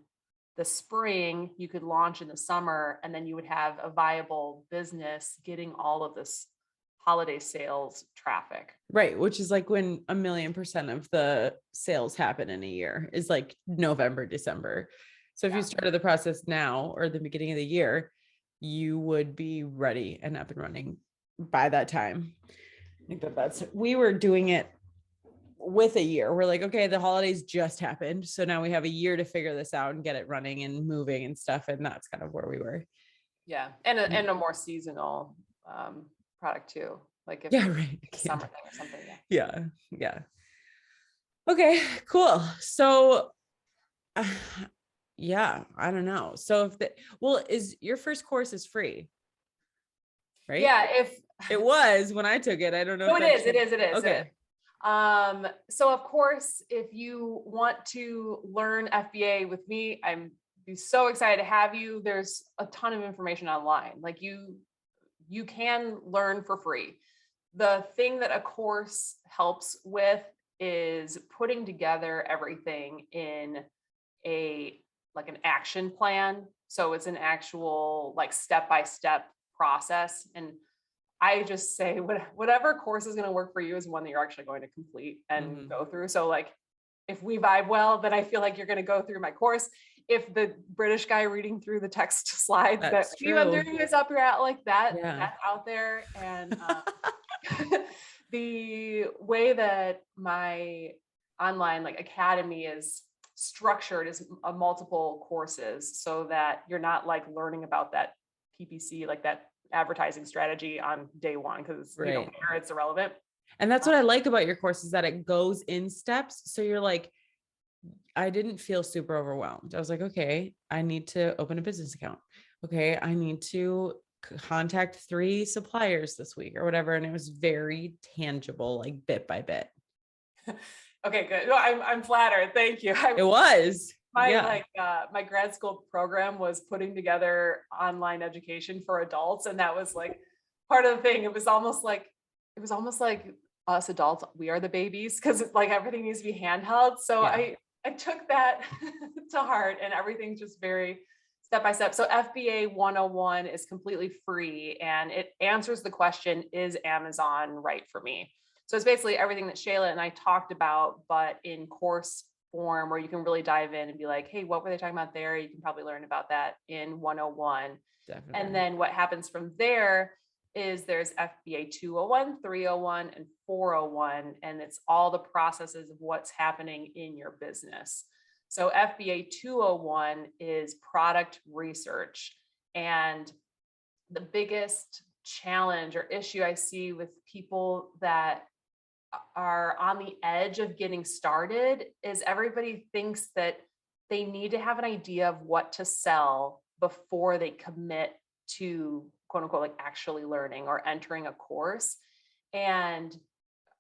A: the spring. You could launch in the summer, and then you would have a viable business getting all of this holiday sales traffic.
B: Right. Which is like when 1,000,000% of the sales happen in a year is like November, December. So if you started the process now or the beginning of the year, you would be ready and up and running by that time. I think we were doing it with a year. We're like, okay, the holidays just happened. So now we have a year to figure this out and get it running and moving and stuff. And that's kind of where we were.
A: Yeah. And a more seasonal product too. Like if
B: right.
A: Summer thing or something.
B: Yeah. Okay, cool. So yeah, I don't know. So is your first course is free, right?
A: Yeah. If
B: it was when I took it, I don't know.
A: No, it is.
B: Okay.
A: So of course, if you want to learn FBA with me, I'm be so excited to have you. There's a ton of information online. Like you can learn for free. The thing that a course helps with is putting together everything in an action plan. So it's an actual like step-by-step process. And I just say whatever course is going to work for you is one that you're actually going to complete and go through. So like if we vibe well, then I feel like you're going to go through my course. If the British guy reading through the text slides that we went through is up your alley, like that, that's out there. And the way that my online like academy is structured is multiple courses, so that you're not like learning about that PPC, like that advertising strategy on day one, because you don't care, it's irrelevant.
B: And that's what I like about your course is that it goes in steps. So you're like, I didn't feel super overwhelmed. I was like, okay, I need to open a business account. Okay, I need to contact 3 suppliers this week or whatever. And it was very tangible, like bit by bit.
A: Okay, good. No, I'm flattered. Thank you.
B: It was.
A: My grad school program was putting together online education for adults. And that was like part of the thing. It was almost like us adults, we are the babies, because like everything needs to be handheld. So I took that to heart, and everything's just very step by step. So FBA 101 is completely free, and it answers the question, is Amazon right for me? So it's basically everything that Shayla and I talked about, but in course form, where you can really dive in and be like, hey, what were they talking about there? You can probably learn about that in 101. Definitely. And then what happens from there is there's FBA 201, 301, and 401, and it's all the processes of what's happening in your business. So FBA 201 is product research. And the biggest challenge or issue I see with people that are on the edge of getting started is everybody thinks that they need to have an idea of what to sell before they commit to quote unquote, like actually learning or entering a course. And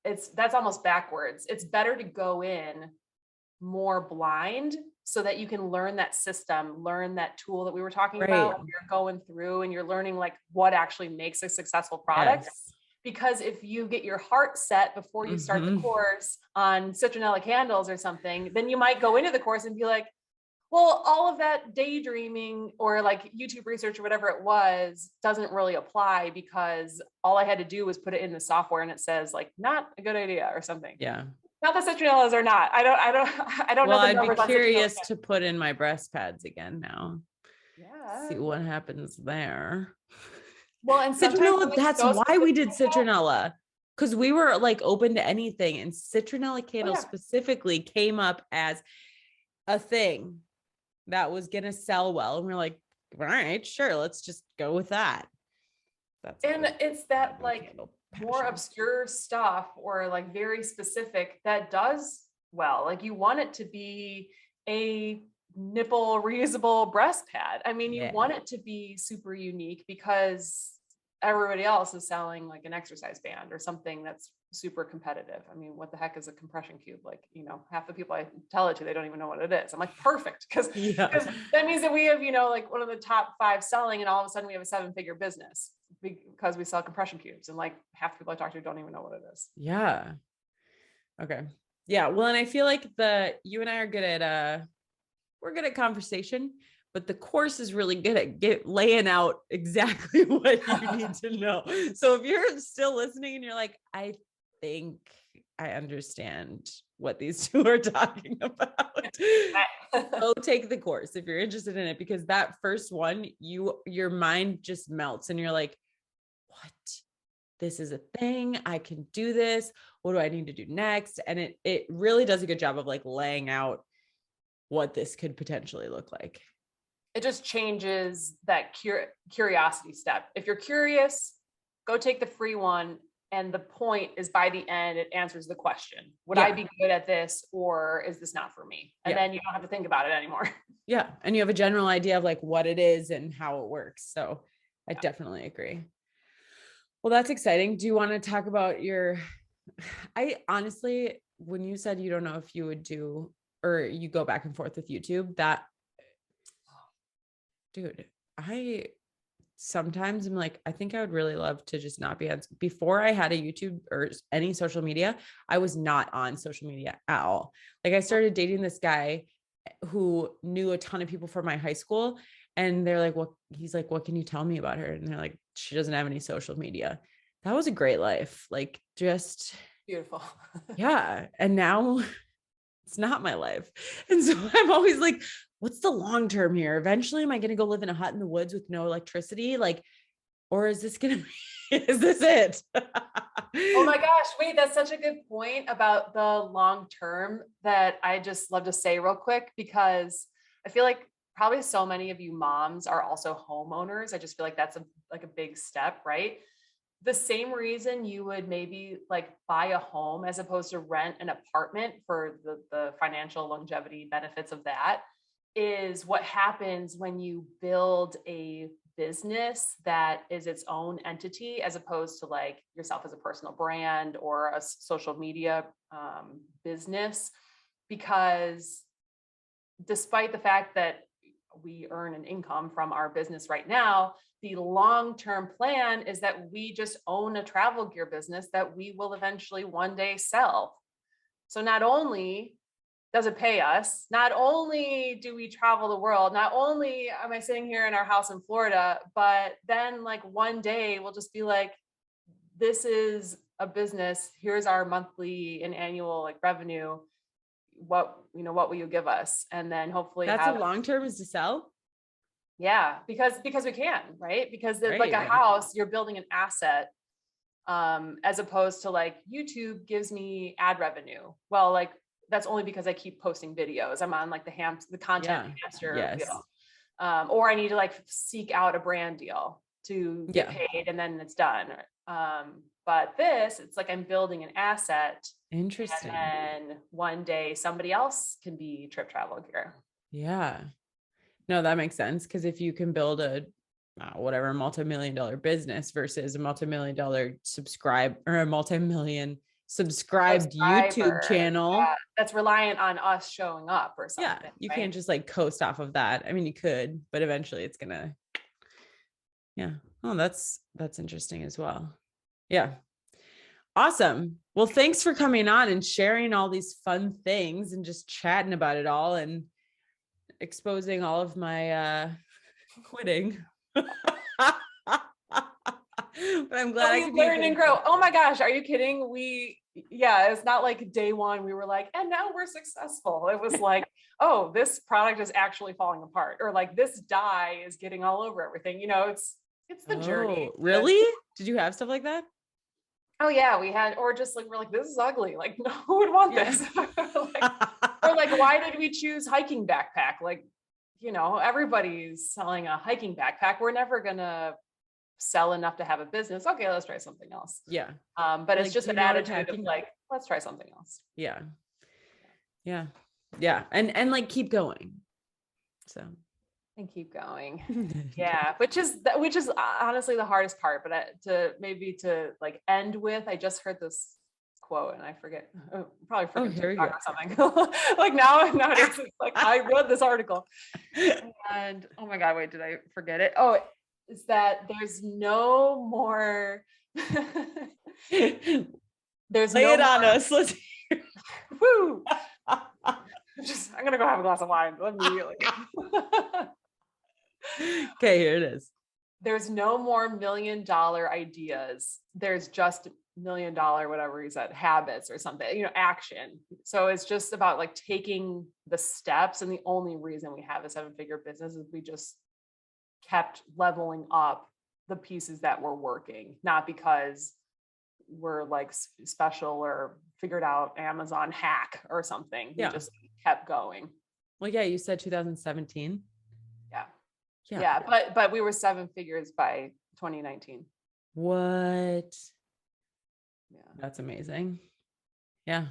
A: that's almost backwards. It's better to go in more blind so that you can learn that system, learn that tool that we were talking about. You're going through and you're learning like what actually makes a successful product. Yes. Because if you get your heart set before you start the course on citronella candles or something, then you might go into the course and be like, well, all of that daydreaming or like YouTube research or whatever it was doesn't really apply, because all I had to do was put it in the software and it says like, not a good idea or something. Yeah. Not that citronellas are not. I don't know.
B: Well, I'd be curious to put in my breast pads again now. Yeah. See what happens there.
A: Well, and
B: citronella, that's why we did citronella. Because we were like open to anything, and citronella candles specifically came up as a thing that was gonna sell well. And we're like, all right, sure, let's just go with that.
A: It's that like more obscure stuff or like very specific that does well. Like you want it to be a nipple reusable breast pad. I mean, you
B: Yeah.
A: want it to be super unique because everybody else is selling like an exercise band or something that's super competitive. I mean, what the heck is a compression cube? Like, half the people I tell it to, they don't even know what it is. I'm like, perfect. Cause
B: Yeah.
A: that means that we have, like one of the top 5 selling, and all of a sudden we have a 7-figure business because we sell compression cubes, and like half the people I talk to don't even know what it is.
B: Yeah. Okay. Yeah. Well, and I feel like you and I are good at, we're good at conversation, but the course is really good at laying out exactly what you need to know. So if you're still listening and you're like, I think I understand what these two are talking about, go take the course if you're interested in it, because that first one, your mind just melts and you're like, what? This is a thing. I can do this. What do I need to do next? And it really does a good job of like laying out what this could potentially look like.
A: It just changes that curiosity step. If you're curious, go take the free one. And the point is, by the end, it answers the question, would I be good at this, or is this not for me? And then you don't have to think about it anymore.
B: Yeah. And you have a general idea of like what it is and how it works. So I definitely agree. Well, that's exciting. Do you want to talk about I honestly, when you said you don't know if you would do, or you go back and forth with YouTube, dude, I sometimes I'm like, I think I would really love to just not be on. Before I had a YouTube or any social media, I was not on social media at all. Like I started dating this guy who knew a ton of people from my high school, and they're like, he's like, what can you tell me about her? And they're like, she doesn't have any social media. That was a great life. Like just
A: beautiful.
B: Yeah. And now it's not my life. And so I'm always like, what's the long term here? Eventually, am I going to go live in a hut in the woods with no electricity? Like, or is this going to be, is this it?
A: Oh my gosh. Wait, that's such a good point about the long term that I just love to say real quick, because I feel like probably so many of you moms are also homeowners. I just feel like that's a big step, right? The same reason you would maybe like buy a home as opposed to rent an apartment for the financial longevity benefits of that is what happens when you build a business that is its own entity, as opposed to like yourself as a personal brand or a social media business. Because despite the fact that we earn an income from our business right now, the long-term plan is that we just own a travel gear business that we will eventually one day sell. So not only does it pay us, not only do we travel the world, not only am I sitting here in our house in Florida, but then like one day we'll just be like, this is a business. Here's our monthly and annual like revenue. What will you give us? And then hopefully
B: that's a long term is to sell.
A: Yeah, because we can, right? Because like a house, you're building an asset, as opposed to like YouTube gives me ad revenue. Well, like that's only because I keep posting videos. I'm on like the content master deal. Or I need to like seek out a brand deal to get paid, and then it's done. But it's like I'm building an asset.
B: Interesting.
A: And then one day somebody else can be Trip Travel Gear.
B: Yeah. No, that makes sense. Cause if you can build a multi-million-dollar business versus a multi-million-dollar a multi-million subscribed YouTube channel
A: that's reliant on us showing up or something.
B: Yeah. You can't just like coast off of that. I mean, you could, but eventually it's gonna, Oh, that's interesting as well. Yeah. Awesome. Well, thanks for coming on and sharing all these fun things and just chatting about it all and exposing all of my quitting. But I'm glad I could
A: learn and grow. Oh my gosh, are you kidding? It's not like day one we were like, and now we're successful. It was like, oh, this product is actually falling apart, or like this dye is getting all over everything. It's the journey.
B: Really? Did you have stuff like that?
A: Oh yeah, we had, or just like, we're like, this is ugly. Like, no, who would want this? Or like, why did we choose hiking backpack? Like, everybody's selling a hiking backpack. We're never gonna sell enough to have a business. Okay, let's try something else.
B: Yeah.
A: But it's just an attitude of like, let's try something else.
B: Yeah. Yeah. Yeah. And like keep going. So.
A: And keep going. Yeah, which is honestly the hardest part. But to like end with, I just heard this quote and I forget. Probably forget
B: here we go.
A: or something. Like nowadays, it's like I read this article, and oh my god, wait, did I forget it? Oh, it's that there's no more. There's
B: Lay
A: no
B: it on
A: more,
B: us. Let's.
A: Woo! I'm gonna go have a glass of wine immediately.
B: Okay, here it is.
A: There's no more $1 million ideas. There's just $1 million, whatever he said, habits or something, action. So it's just about like taking the steps. And the only reason we have a 7-figure business is we just kept leveling up the pieces that were working, not because we're like special or figured out Amazon hack or something. We just kept going.
B: Well, yeah, you said 2017.
A: Yeah. But we were 7 figures by 2019.
B: What?
A: Yeah.
B: That's amazing. Yeah.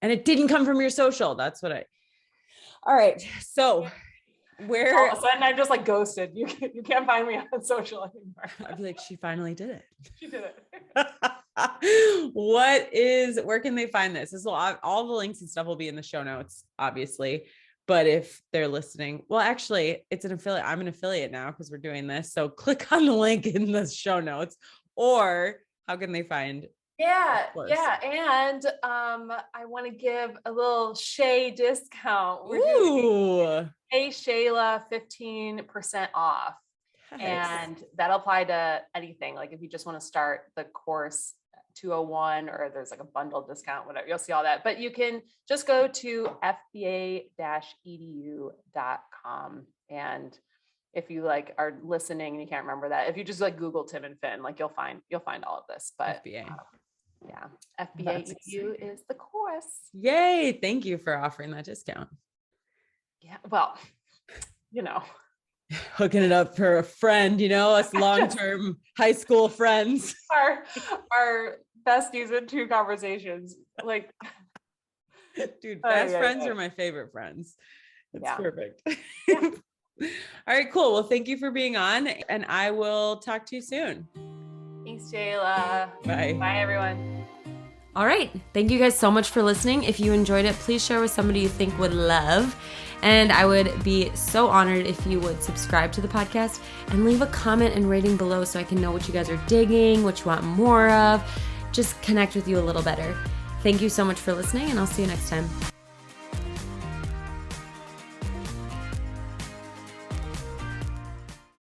B: And it didn't come from your social. That's what all right. So where
A: all of a sudden I'm just like ghosted. You can't find me on social anymore.
B: I'd be like, she finally did it.
A: She did it.
B: Where can they find this? All the links and stuff will be in the show notes, obviously. But if they're listening, well, actually it's an affiliate. I'm an affiliate now because we're doing this. So click on the link in the show notes, or how can they find?
A: Yeah. And I want to give a little Shay discount. We're doing Hey Shayla 15% off. Nice. And that'll apply to anything. Like if you just want to start the course 201, or there's like a bundle discount, whatever, you'll see all that. But you can just go to fba-edu.com. And if you like are listening and you can't remember that, if you just like Google Tim and Finn, like you'll find all of this. But
B: FBA.
A: FBA EDU is the course.
B: Yay. Thank you for offering that discount.
A: Yeah. Well,
B: hooking it up for a friend, us long-term high school friends.
A: Our besties in 2 conversations. Like,
B: dude, best friends are my favorite friends. It's perfect. All right, cool. Well, thank you for being on, and I will talk to you soon.
A: Thanks, Shayla.
B: Bye.
A: Bye, everyone.
B: All right. Thank you guys so much for listening. If you enjoyed it, please share with somebody you think would love. And I would be so honored if you would subscribe to the podcast and leave a comment and rating below so I can know what you guys are digging, what you want more of, just connect with you a little better. Thank you so much for listening, and I'll see you next time.